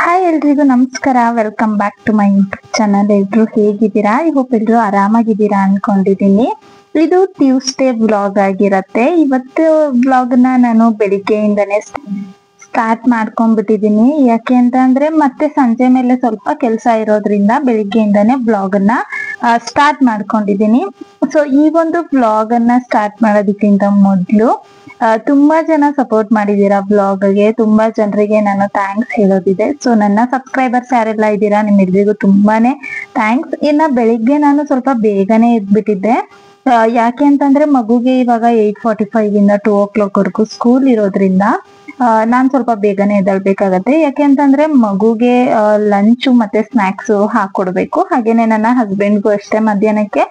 Hi ಎಲ್ರಿಗೂ ನಮಸ್ಕಾರ. Welcome back to my YouTube channel. ಎಲ್ರು ಹೇಗಿದ್ದೀರಾ? ಐ ಹೋಪ್ ಎಲ್ರು ಆರಾಮಾಗಿದ್ದೀರಾ ಅನ್ಕೊಂಡಿದ್ದೀನಿ. ಇದು ಟ್ಯೂಸ್ಡೇ ವ್ಲಾಗ್ ಆಗಿರತ್ತೆ. ಇವತ್ತು ವ್ಲಾಗ್ ನಾನು ಬೆಳಿಗ್ಗೆಯಿಂದನೇ ಸ್ಟಾರ್ಟ್ ಮಾಡ್ಕೊಂಡ್ಬಿಟ್ಟಿದೀನಿ. ಯಾಕೆ ಅಂತ ಅಂದ್ರೆ ಮತ್ತೆ ಸಂಜೆ ಮೇಲೆ ಸ್ವಲ್ಪ ಕೆಲಸ ಇರೋದ್ರಿಂದ ಬೆಳಿಗ್ಗೆಯಿಂದಾನೇ ವ್ಲಾಗ್ ಅನ್ನ ಸ್ಟಾರ್ಟ್ ಮಾಡ್ಕೊಂಡಿದೀನಿ. ಸೊ ಈ ಒಂದು ವ್ಲಾಗ್ ಅನ್ನ ಸ್ಟಾರ್ಟ್ ಮಾಡೋದಕ್ಕಿಂತ ಮೊದಲು ತುಂಬಾ ಜನ ಸಪೋರ್ಟ್ ಮಾಡಿದೀರಾ ವ್ಲಾಗ್ಗೆ. ತುಂಬಾ ಜನರಿಗೆ ನಾನು ಥ್ಯಾಂಕ್ಸ್ ಹೇಳೋದಿದೆ. ಸೊ ನನ್ನ ಸಬ್ಸ್ಕ್ರೈಬರ್ಸ್ ಯಾರೆಲ್ಲ ಇದ್ದೀರಾ ನಿಮ್ಮೆಲ್ಲರಿಗೂ ತುಂಬಾನೇ ಥ್ಯಾಂಕ್ಸ್. ಇನ್ನ ಬೆಳಿಗ್ಗೆ ನಾನು ಸ್ವಲ್ಪ ಬೇಗನೆ ಎದ್ಬಿಟ್ಟಿದ್ದೆ. ಯಾಕೆ ಅಂತಂದ್ರೆ ಮಗುಗೆ ಇವಾಗ 8:45 ಇಂದ 2 o'clock ವರೆಗೂ ಸ್ಕೂಲ್ ಇರೋದ್ರಿಂದ ನಾನ್ ಸ್ವಲ್ಪ ಬೇಗನೆ ಎದ್ದೇಳ್ಬೇಕಾಗತ್ತೆ. ಯಾಕೆ ಅಂತಂದ್ರೆ ಮಗುಗೆ ಲಂಚ್ ಮತ್ತೆ ಸ್ನಾಕ್ಸ್ ಹಾಕೊಡ್ಬೇಕು. ಹಾಗೇನೆ ನನ್ನ ಹಸ್ಬೆಂಡ್ಗೂ ಅಷ್ಟೇ ಮಧ್ಯಾಹ್ನಕ್ಕೆ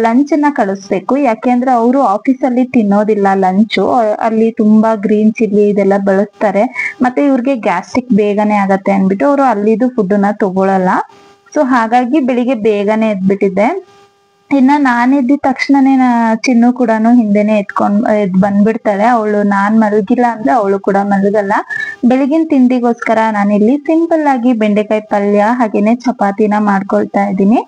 ಲಂಚ್ ನ ಕಳಿಸ್ಬೇಕು. ಯಾಕೆ ಅಂದ್ರೆ ಅವರು ಆಫೀಸಲ್ಲಿ ತಿನ್ನೋದಿಲ್ಲ ಲಂಚು. ಅಲ್ಲಿ ತುಂಬಾ ಗ್ರೀನ್ ಚಿಲ್ಲಿ ಇದೆಲ್ಲ ಬಳಸ್ತಾರೆ. ಮತ್ತೆ ಇವ್ರಿಗೆ ಗ್ಯಾಸ್ಟ್ರಿಕ್ ಬೇಗನೆ ಆಗತ್ತೆ ಅನ್ಬಿಟ್ಟು ಅವರು ಅಲ್ಲಿದು ಫುಡ್ ನ ತಗೊಳಲ್ಲ. ಸೊ ಹಾಗಾಗಿ ಬೆಳಿಗ್ಗೆ ಬೇಗನೆ ಎದ್ಬಿಟ್ಟಿದ್ದೆ. ಇನ್ನ ನಾನ್ ಎದ್ದಿದ ತಕ್ಷಣನೇ ಚಿನ್ನು ಕೂಡ ಹಿಂದೆನೆ ಎದ್ ಬಂದ್ಬಿಡ್ತಾಳೆ. ಅವಳು ನಾನ್ ಮಲಗಿಲ್ಲ ಅಂದ್ರೆ ಅವಳು ಕೂಡ ಮಲಗಲ್ಲ. ಬೆಳಗಿನ ತಿಂಡಿಗೋಸ್ಕರ ನಾನಿಲ್ಲಿ ಸಿಂಪಲ್ ಆಗಿ ಬೆಂಡೆಕಾಯಿ ಪಲ್ಯ ಹಾಗೇನೆ ಚಪಾತಿನ ಮಾಡ್ಕೊಳ್ತಾ ಇದ್ದೀನಿ.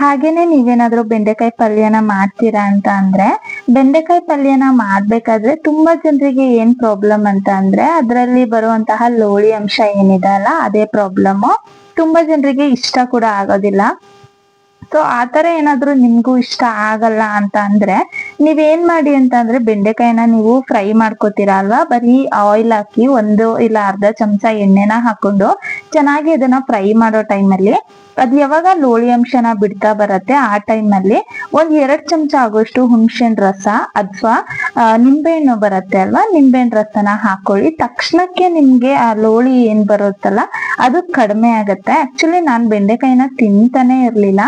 ಹಾಗೇನೆ ನೀವೇನಾದ್ರೂ ಬೆಂಡೆಕಾಯಿ ಪಲ್ಯನ ಮಾಡ್ತೀರಾ ಅಂತ ಅಂದ್ರೆ, ಬೆಂಡೆಕಾಯಿ ಪಲ್ಯನ ಮಾಡ್ಬೇಕಾದ್ರೆ ತುಂಬಾ ಜನರಿಗೆ ಏನ್ ಪ್ರಾಬ್ಲಮ್ ಅಂತ ಅಂದ್ರೆ ಅದ್ರಲ್ಲಿ ಬರುವಂತಹ ಲೋಳಿ ಅಂಶ ಏನಿದೆ ಅಲ್ಲ ಅದೇ ಪ್ರಾಬ್ಲಮ್. ತುಂಬಾ ಜನರಿಗೆ ಇಷ್ಟ ಕೂಡ ಆಗೋದಿಲ್ಲ. ಸೊ ಆತರ ಏನಾದ್ರು ನಿಮ್ಗೂ ಇಷ್ಟ ಆಗಲ್ಲ ಅಂತ ಅಂದ್ರೆ ನೀವೇನ್ ಮಾಡಿ ಅಂತ ಅಂದ್ರೆ ಬೆಂಡೆಕಾಯಿನ ನೀವು ಫ್ರೈ ಮಾಡ್ಕೋತೀರಾ ಅಲ್ವಾ, ಬರೀ ಆಯಿಲ್ ಹಾಕಿ 1 ಇಲ್ಲ ಅರ್ಧ ಚಮಚ ಎಣ್ಣೆನ ಹಾಕೊಂಡು ಚೆನ್ನಾಗಿ ಅದನ್ನ ಫ್ರೈ ಮಾಡೋ ಟೈಮಲ್ಲಿ ಅದ್ ಯಾವಾಗ ಲೋಳಿ ಅಂಶನ ಬಿಡ್ತಾ ಬರತ್ತೆ ಆ ಟೈಮಲ್ಲಿ 2 ಚಮಚ ಆಗೋಷ್ಟು ಹುಣಸೆಹಣ್ಣು ರಸ ಅಥವಾ ನಿಂಬೆಹಣ್ಣು ಬರುತ್ತೆ ಅಲ್ವಾ, ನಿಂಬೆಹಣ್ಣು ರಸನ ಹಾಕೊಳ್ಳಿ. ತಕ್ಷಣಕ್ಕೆ ನಿಮ್ಗೆ ಆ ಲೋಳಿ ಏನ್ ಬರುತ್ತಲ್ಲ ಅದು ಕಡಿಮೆ ಆಗತ್ತೆ. ಆಕ್ಚುಲಿ ನಾನ್ ಬೆಂಡೆಕಾಯಿನ ತಿಂತಾನೆ ಇರ್ಲಿಲ್ಲ.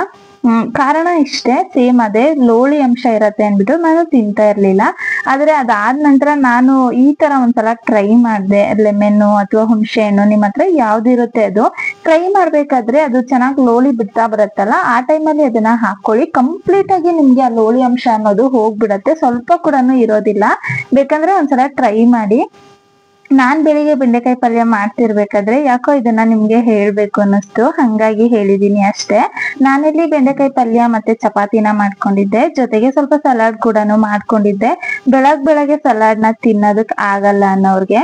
ಕಾರಣ ಇಷ್ಟೇ, ಸೇಮ್ ಅದೇ ಲೋಳಿ ಅಂಶ ಇರತ್ತೆ ಅನ್ಬಿಟ್ಟು ನಾನು ತಿಂತಾ ಇರ್ಲಿಲ್ಲ. ಆದ್ರೆ ಅದಾದ ನಂತರ ನಾನು ಈ ತರ ಒಂದ್ಸಲ ಟ್ರೈ ಮಾಡ್ದೆ. ಲೆಮನ್ನು ಅಥವಾ ಹುಣಸೆ ಹಣ್ಣು ನಿಮ್ ಹತ್ರ ಯಾವ್ದಿರುತ್ತೆ ಅದು ಟ್ರೈ ಮಾಡ್ಬೇಕಾದ್ರೆ ಅದು ಚೆನ್ನಾಗಿ ಲೋಳಿ ಬಿಡ್ತಾ ಬರುತ್ತಲ್ಲ ಆ ಟೈಮಲ್ಲಿ ಅದನ್ನ ಹಾಕೊಳ್ಳಿ. ಕಂಪ್ಲೀಟ್ ಆಗಿ ನಿಮ್ಗೆ ಆ ಲೋಳಿ ಅಂಶ ಅನ್ನೋದು ಹೋಗ್ಬಿಡತ್ತೆ, ಸ್ವಲ್ಪ ಕೂಡ ಇರೋದಿಲ್ಲ. ಬೇಕಂದ್ರೆ ಒಂದ್ಸಲ ಟ್ರೈ ಮಾಡಿ. ನಾನ್ ಬೆಳಿಗ್ಗೆ ಬೆಂಡೆಕಾಯಿ ಪಲ್ಯ ಮಾಡ್ತಿರ್ಬೇಕಾದ್ರೆ ಯಾಕೋ ಇದನ್ನ ನಿಮ್ಗೆ ಹೇಳ್ಬೇಕು ಅನ್ನಿಸ್ತು, ಹಂಗಾಗಿ ಹೇಳಿದೀನಿ ಅಷ್ಟೇ. ನಾನಿಲ್ಲಿ ಬೆಂಡೆಕಾಯಿ ಪಲ್ಯ ಮತ್ತೆ ಚಪಾತಿನ ಮಾಡ್ಕೊಂಡಿದ್ದೆ, ಜೊತೆಗೆ ಸ್ವಲ್ಪ ಸಲಾಡ್ ಕೂಡ ಮಾಡ್ಕೊಂಡಿದ್ದೆ. ಬೆಳಗ್ಗೆ ಸಲಾಡ್ ನ ತಿನ್ನೋದಕ್ ಆಗಲ್ಲ ಅನ್ನೋರ್ಗೆ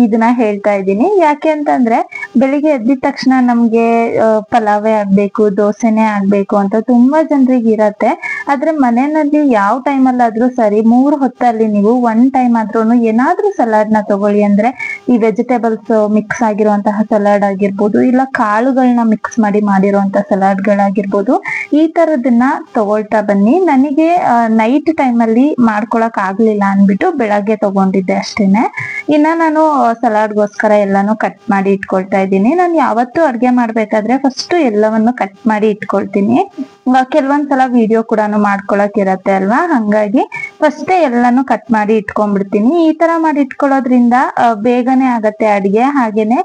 ಇದನ್ನ ಹೇಳ್ತಾ ಇದ್ದೀನಿ. ಯಾಕೆ ಅಂತಂದ್ರೆ ಬೆಳಿಗ್ಗೆ ಎದ್ದಿದ ತಕ್ಷಣ ನಮ್ಗೆ ಪಲಾವೇ ಆಗ್ಬೇಕು, ದೋಸೆನೆ ಆಗ್ಬೇಕು ಅಂತ ತುಂಬಾ ಜನರಿಗೆ ಇರತ್ತೆ. ಆದ್ರೆ ಮನೆಯಲ್ಲಿ ಯಾವ ಟೈಮಲ್ಲಾದ್ರೂ ಸರಿ 3 ಹೊತ್ತಲ್ಲಿ ನೀವು 1 ಟೈಮ್ ಆದ್ರೂ ಏನಾದ್ರೂ ಸಲಾಡ್ ನ ತಗೊಳ್ಳಿ. ಅಂದ್ರೆ ಈ ವೆಜಿಟೇಬಲ್ಸ್ ಮಿಕ್ಸ್ ಆಗಿರುವಂತಹ ಸಲಾಡ್ ಆಗಿರ್ಬೋದು, ಇಲ್ಲ ಕಾಳುಗಳನ್ನ ಮಿಕ್ಸ್ ಮಾಡಿ ಮಾಡಿರುವಂತ ಸಲಾಡ್ ಗಳಾಗಿರ್ಬೋದು, ಈ ತರದನ್ನ ತಗೊಳ್ತಾ ಬನ್ನಿ. ನನಗೆ ನೈಟ್ ಟೈಮಲ್ಲಿ ಮಾಡ್ಕೊಳಕ್ ಆಗ್ಲಿಲ್ಲ ಅನ್ಬಿಟ್ಟು ಬೆಳಗ್ಗೆ ತಗೊಂಡಿದ್ದೆ ಅಷ್ಟೇನೆ. ಇನ್ನ ನಾನು ಸಲಾಡ್ಗೋಸ್ಕರ ಎಲ್ಲಾನು ಕಟ್ ಮಾಡಿ ಇಟ್ಕೊಳ್ತಾ ಇದ್ದೀನಿ. ನಾನು ಯಾವತ್ತೂ ಅಡ್ಗೆ ಮಾಡ್ಬೇಕಾದ್ರೆ ಫಸ್ಟ್ ಎಲ್ಲವನ್ನು ಕಟ್ ಮಾಡಿ ಇಟ್ಕೊಳ್ತೀನಿ. ಕೆಲವೊಂದ್ಸಲ ವಿಡಿಯೋ ಕೂಡ ಮಾಡ್ಕೊಳಕ್ ಇರತ್ತೆ ಅಲ್ವಾ, ಹಂಗಾಗಿ ಫಸ್ಟೇ ಎಲ್ಲಾನು ಕಟ್ ಮಾಡಿ ಇಟ್ಕೊಂಡ್ಬಿಡ್ತೀನಿ. ಈ ತರ ಮಾಡಿ ಇಟ್ಕೊಳ್ಳೋದ್ರಿಂದ ಬೇಗನೆ ಆಗತ್ತೆ ಅಡ್ಗೆ. ಹಾಗೇನೆ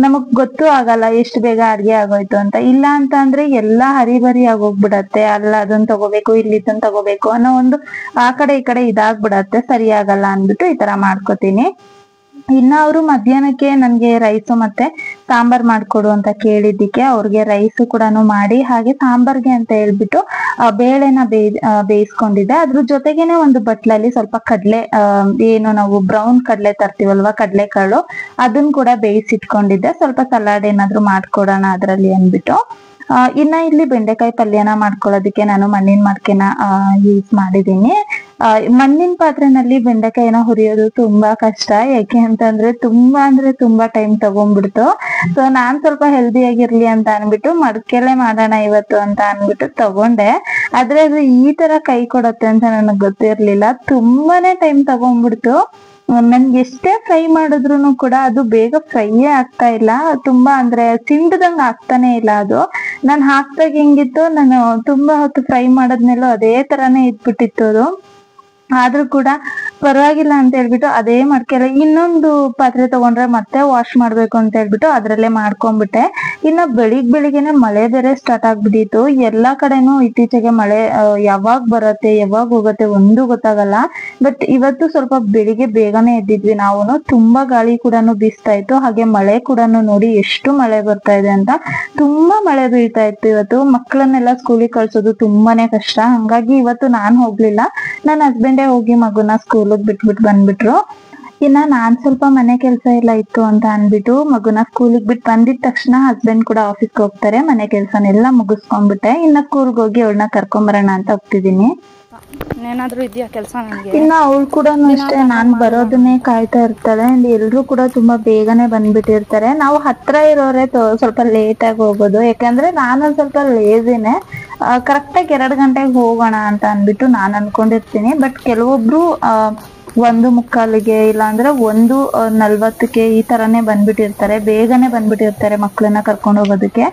ನಮಗ್ ಗೊತ್ತೂ ಆಗಲ್ಲ ಎಷ್ಟು ಬೇಗ ಅಡ್ಗೆ ಆಗೋಯ್ತು ಅಂತ. ಇಲ್ಲ ಅಂತ ಅಂದ್ರೆ ಎಲ್ಲಾ ಹರಿಬರಿ ಆಗೋಗ್ಬಿಡತ್ತೆ. ಅಲ್ಲ ಅದನ್ನ ತಗೋಬೇಕು, ಇಲ್ಲಿ ಇದನ್ನ ತಗೋಬೇಕು ಅನ್ನೋ ಒಂದು ಆ ಕಡೆ ಈ ಕಡೆ ಇದಾಗ್ಬಿಡತ್ತೆ, ಸರಿ ಆಗಲ್ಲ ಅನ್ಬಿಟ್ಟು ಈ ತರ ಮಾಡ್ಕೋತೀನಿ. ಇನ್ನ ಅವರು ಮಧ್ಯಾಹ್ನಕ್ಕೆ ನನ್ಗೆ ರೈಸು ಮತ್ತೆ ಸಾಂಬಾರ್ ಮಾಡ್ಕೊಡು ಅಂತ ಕೇಳಿದ್ದಕ್ಕೆ ಅವ್ರಿಗೆ ರೈಸ್ ಕೂಡ ಮಾಡಿ, ಹಾಗೆ ಸಾಂಬಾರ್ಗೆ ಅಂತ ಹೇಳ್ಬಿಟ್ಟು ಬೇಳೆನ ಬೇಯಿಸ್ಕೊಂಡಿದ್ದೆ. ಅದ್ರ ಜೊತೆಗೇನೆ ಒಂದು ಬಟ್ಲಲ್ಲಿ ಸ್ವಲ್ಪ ಕಡ್ಲೆ, ಏನು ನಾವು ಬ್ರೌನ್ ಕಡ್ಲೆ ತರ್ತೀವಲ್ವಾ ಕಡ್ಲೆಕಾಳು, ಅದನ್ನ ಕೂಡ ಬೇಯಿಸಿಟ್ಕೊಂಡಿದ್ದೆ. ಸ್ವಲ್ಪ ಸಲಾಡ್ ಏನಾದ್ರು ಮಾಡ್ಕೊಡೋಣ ಅದ್ರಲ್ಲಿ ಅನ್ಬಿಟ್ಟು. ಇನ್ನ ಇಲ್ಲಿ ಬೆಂಡೆಕಾಯಿ ಪಲ್ಯನ ಮಾಡ್ಕೊಳ್ಳೋದಕ್ಕೆ ನಾನು ಮಣ್ಣಿನ ಮಡಕೆನ ಯೂಸ್ ಮಾಡಿದೀನಿ. ಮಣ್ಣಿನ ಪಾತ್ರೆನಲ್ಲಿ ಬೆಂಡೆಕಾಯಿನ ಹುರಿಯೋದು ತುಂಬಾ ಕಷ್ಟ. ಯಾಕೆ ಅಂತಂದ್ರೆ ತುಂಬಾ ಟೈಮ್ ತಗೊಂಡ್ಬಿಡ್ತು. ಸೊ ನಾನ್ ಸ್ವಲ್ಪ ಹೆಲ್ದಿ ಆಗಿರ್ಲಿ ಅಂತ ಅನ್ಬಿಟ್ಟು ಮಡಕೆಲೆ ಮಾಡೋಣ ಇವತ್ತು ಅಂತ ಅನ್ಬಿಟ್ಟು ತಗೊಂಡೆ. ಆದ್ರೆ ಅದು ಈ ತರ ಕೈ ಕೊಡತ್ತೆ ಅಂತ ನನಗ್ ಗೊತ್ತಿರ್ಲಿಲ್ಲ. ತುಂಬಾನೇ ಟೈಮ್ ತಗೊಂಡ್ಬಿಡ್ತು. ನನ್ಗೆ ಎಷ್ಟೇ ಫ್ರೈ ಮಾಡಿದ್ರು ಕೂಡ ಅದು ಬೇಗ ಫ್ರೈಯೇ ಆಗ್ತಾ ಇಲ್ಲ. ತುಂಬಾ ಅಂದ್ರೆ ಸಿಂಡದಂಗ ಆಗ್ತಾನೆ ಇಲ್ಲ ಅದು. ನಾನ್ ಹಾಕ್ದಾಗ ಹೆಂಗಿತ್ತು, ನಾನು ತುಂಬಾ ಹೊತ್ತು ಫ್ರೈ ಮಾಡದ್ಮೇಲೂ ಅದೇ ತರಾನೇ ಇದ್ಬಿಟ್ಟಿತ್ತು ಅದು. ಆದ್ರೂ ಕೂಡ ಪರವಾಗಿಲ್ಲ ಅಂತ ಹೇಳ್ಬಿಟ್ಟು ಅದೇ ಮಡಕೆಲ್ಲ ಇನ್ನೊಂದು ಪಾತ್ರೆ ತಗೊಂಡ್ರೆ ಮತ್ತೆ ವಾಶ್ ಮಾಡ್ಬೇಕು ಅಂತ ಹೇಳ್ಬಿಟ್ಟು ಅದ್ರಲ್ಲೇ ಮಾಡ್ಕೊಂಡ್ಬಿಟ್ಟೆ. ಇನ್ನ ಬೆಳಿಗ್ಗೆನೆ ಮಳೆ ಬೇರೆ ಸ್ಟಾರ್ಟ್ ಆಗ್ಬಿಟ್ಟಿತ್ತು. ಎಲ್ಲಾ ಕಡೆನೂ ಇತ್ತೀಚೆಗೆ ಮಳೆ ಯಾವಾಗ ಬರುತ್ತೆ ಯಾವಾಗ ಹೋಗುತ್ತೆ ಒಂದು ಗೊತ್ತಾಗಲ್ಲ. ಬಟ್ ಇವತ್ತು ಸ್ವಲ್ಪ ಬೆಳಿಗ್ಗೆ ಬೇಗನೆ ಎದ್ದಿದ್ವಿ ನಾವು. ತುಂಬಾ ಗಾಳಿ ಕೂಡ ಬೀಸ್ತಾ ಇತ್ತು, ಹಾಗೆ ಮಳೆ ಕೂಡ ನೋಡಿ ಎಷ್ಟು ಮಳೆ ಬರ್ತಾ ಇದೆ ಅಂತ. ತುಂಬಾ ಮಳೆ ಬೀಳ್ತಾ ಇತ್ತು ಇವತ್ತು. ಮಕ್ಕಳನ್ನೆಲ್ಲ ಸ್ಕೂಲಿಗೆ ಕಳ್ಸೋದು ತುಂಬಾನೇ ಕಷ್ಟ. ಹಂಗಾಗಿ ಇವತ್ತು ನಾನ್ ಹೋಗ್ಲಿಲ್ಲ, ನನ್ನ ಹಸ್ಬೆಂಡೇ ಹೋಗಿ ಮಗುನ ಸ್ಕೂಲಿಗೆ ಬಿಟ್ಬಿಟ್ಟು ಬಂದ್ಬಿಟ್ರು. ಇನ್ನ ನಾನ್ ಸ್ವಲ್ಪ ಮನೆ ಕೆಲಸ ಎಲ್ಲ ಇತ್ತು ಅಂತ ಅನ್ಬಿಟ್ಟು ಮಗುನ ಸ್ಕೂಲಿಗೆ ಬಿಟ್ಟು ಬಂದಿದ ತಕ್ಷಣ ಹಸ್ಬೆಂಡ್ ಕೂಡ ಆಫೀಸ್ಗೆ ಹೋಗ್ತಾರೆ. ಮನೆ ಕೆಲ್ಸನೆಲ್ಲ ಮುಗಿಸ್ಕೊಂಡ್ಬಿಟ್ಟೆ. ಇನ್ನ ಸ್ಕೂಲ್ಗೆ ಹೋಗಿ ಅವಳನ್ನ ಕರ್ಕೊಂಬರೋಣ ಅಂತ ಹೋಗ್ತಿದೀನಿ. ಏನಾದ್ರೂ ಇದೆಯಾ ಕೆಲಸ ನನಗೆ? ಇನ್ನ ಅವಳು ಕೂಡ ಅಷ್ಟೇ, ನಾನ್ ಬರೋದನ್ನೇ ಕಾಯ್ತಾ ಇರ್ತಾಳೆ. ಎಲ್ರು ಕೂಡ ತುಂಬಾ ಬೇಗನೆ ಬಂದ್ಬಿಟ್ಟಿರ್ತಾರೆ. ನಾವು ಹತ್ರ ಇರೋರೆ ಸ್ವಲ್ಪ ಲೇಟ್ ಆಗಿ ಹೋಗೋದು, ಯಾಕಂದ್ರೆ ನಾನೊಂದ್ ಸ್ವಲ್ಪ ಲೇಜಿನೇ. ಕರೆಕ್ಟಾಗಿ 2 ಗಂಟೆಗೆ ಹೋಗೋಣ ಅಂತ ಅನ್ಬಿಟ್ಟು ನಾನ್ ಅನ್ಕೊಂಡಿರ್ತೀನಿ. ಬಟ್ ಕೆಲವೊಬ್ರು 1:45 ಇಲ್ಲ ಅಂದ್ರೆ 1:40 ಈ ತರಾನೇ ಬಂದ್ಬಿಟ್ಟಿರ್ತಾರೆ, ಬೇಗನೆ ಬಂದ್ಬಿಟ್ಟಿರ್ತಾರೆ ಮಕ್ಳನ್ನ ಕರ್ಕೊಂಡು ಹೋಗೋದಕ್ಕೆ.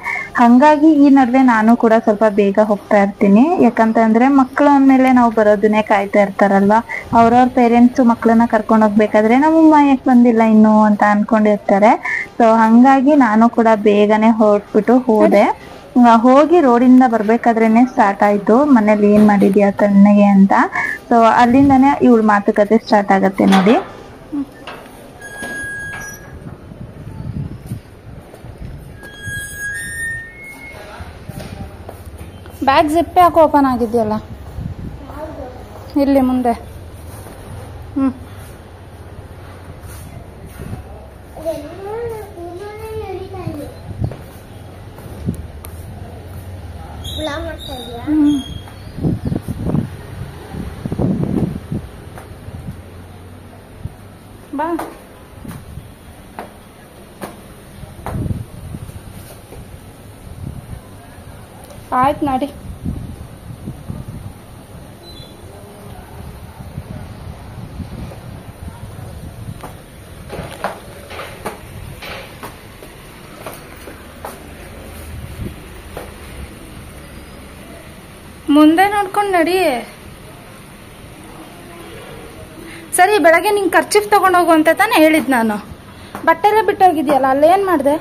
ಹಂಗಾಗಿ ಈ ನಡುವೆ ನಾನು ಕೂಡ ಸ್ವಲ್ಪ ಬೇಗ ಹೋಗ್ತಾ ಇರ್ತೀನಿ. ಯಾಕಂತಂದ್ರೆ ಮಕ್ಳು ಅಂದ್ಮೇಲೆ ನಾವು ಬರೋದನ್ನೇ ಕಾಯ್ತಾ ಇರ್ತಾರಲ್ವಾ. ಅವ್ರವ್ರ ಪೇರೆಂಟ್ಸ್ ಮಕ್ಳನ್ನ ಕರ್ಕೊಂಡು ಹೋಗ್ಬೇಕಾದ್ರೆ ನಮ್ಮಮ್ಮ ಯಾಕೆ ಬಂದಿಲ್ಲ ಇನ್ನು ಅಂತ ಅನ್ಕೊಂಡಿರ್ತಾರೆ. ಸೊ ಹಂಗಾಗಿ ನಾನು ಕೂಡ ಬೇಗನೆ ಹೊರಟ್ಬಿಟ್ಟು ಹೋದೆ. ಹೋಗಿ ರೋಡಿಂದ ಬರ್ಬೇಕಾದ್ರೇನೆ ಸ್ಟಾರ್ಟ್ ಆಯ್ತು, ಮನೇಲಿ ಏನ್ ಮಾಡಿದ್ಯಾ ತಣ್ಣಗೆ ಅಂತ. ಸೊ ಅಲ್ಲಿಂದಾನೆ ಇವಳ ಮಾತುಕತೆ ಸ್ಟಾರ್ಟ್ ಆಗತ್ತೆ ನೋಡಿ. ಬ್ಯಾಗ್ ಜಿಪ್ಪೆ ಯಾಕೆ ಓಪನ್ ಆಗಿದೆಯಲ್ಲ ಇಲ್ಲಿ ಮುಂದೆ? ಬಾ. ಆಯ್ತು ನಡಿ. ಮುಂದೆ ನೋಡ್ಕೊಂಡು ನಡಿ. ಸರಿ, ಬೆಳಗ್ಗೆ ನಿಂಗೆ ಖರ್ಚಿಫ್ ತಗೊಂಡೋಗು ಅಂತ ತಾನೇ ಹೇಳಿದ್ ನಾನು. ಬಟ್ಟೆಲ್ಲ ಬಿಟ್ಟೋಗಿದ್ಯಲ್ಲ, ಅಲ್ಲೇನ್ ಮಾಡಿದೆ?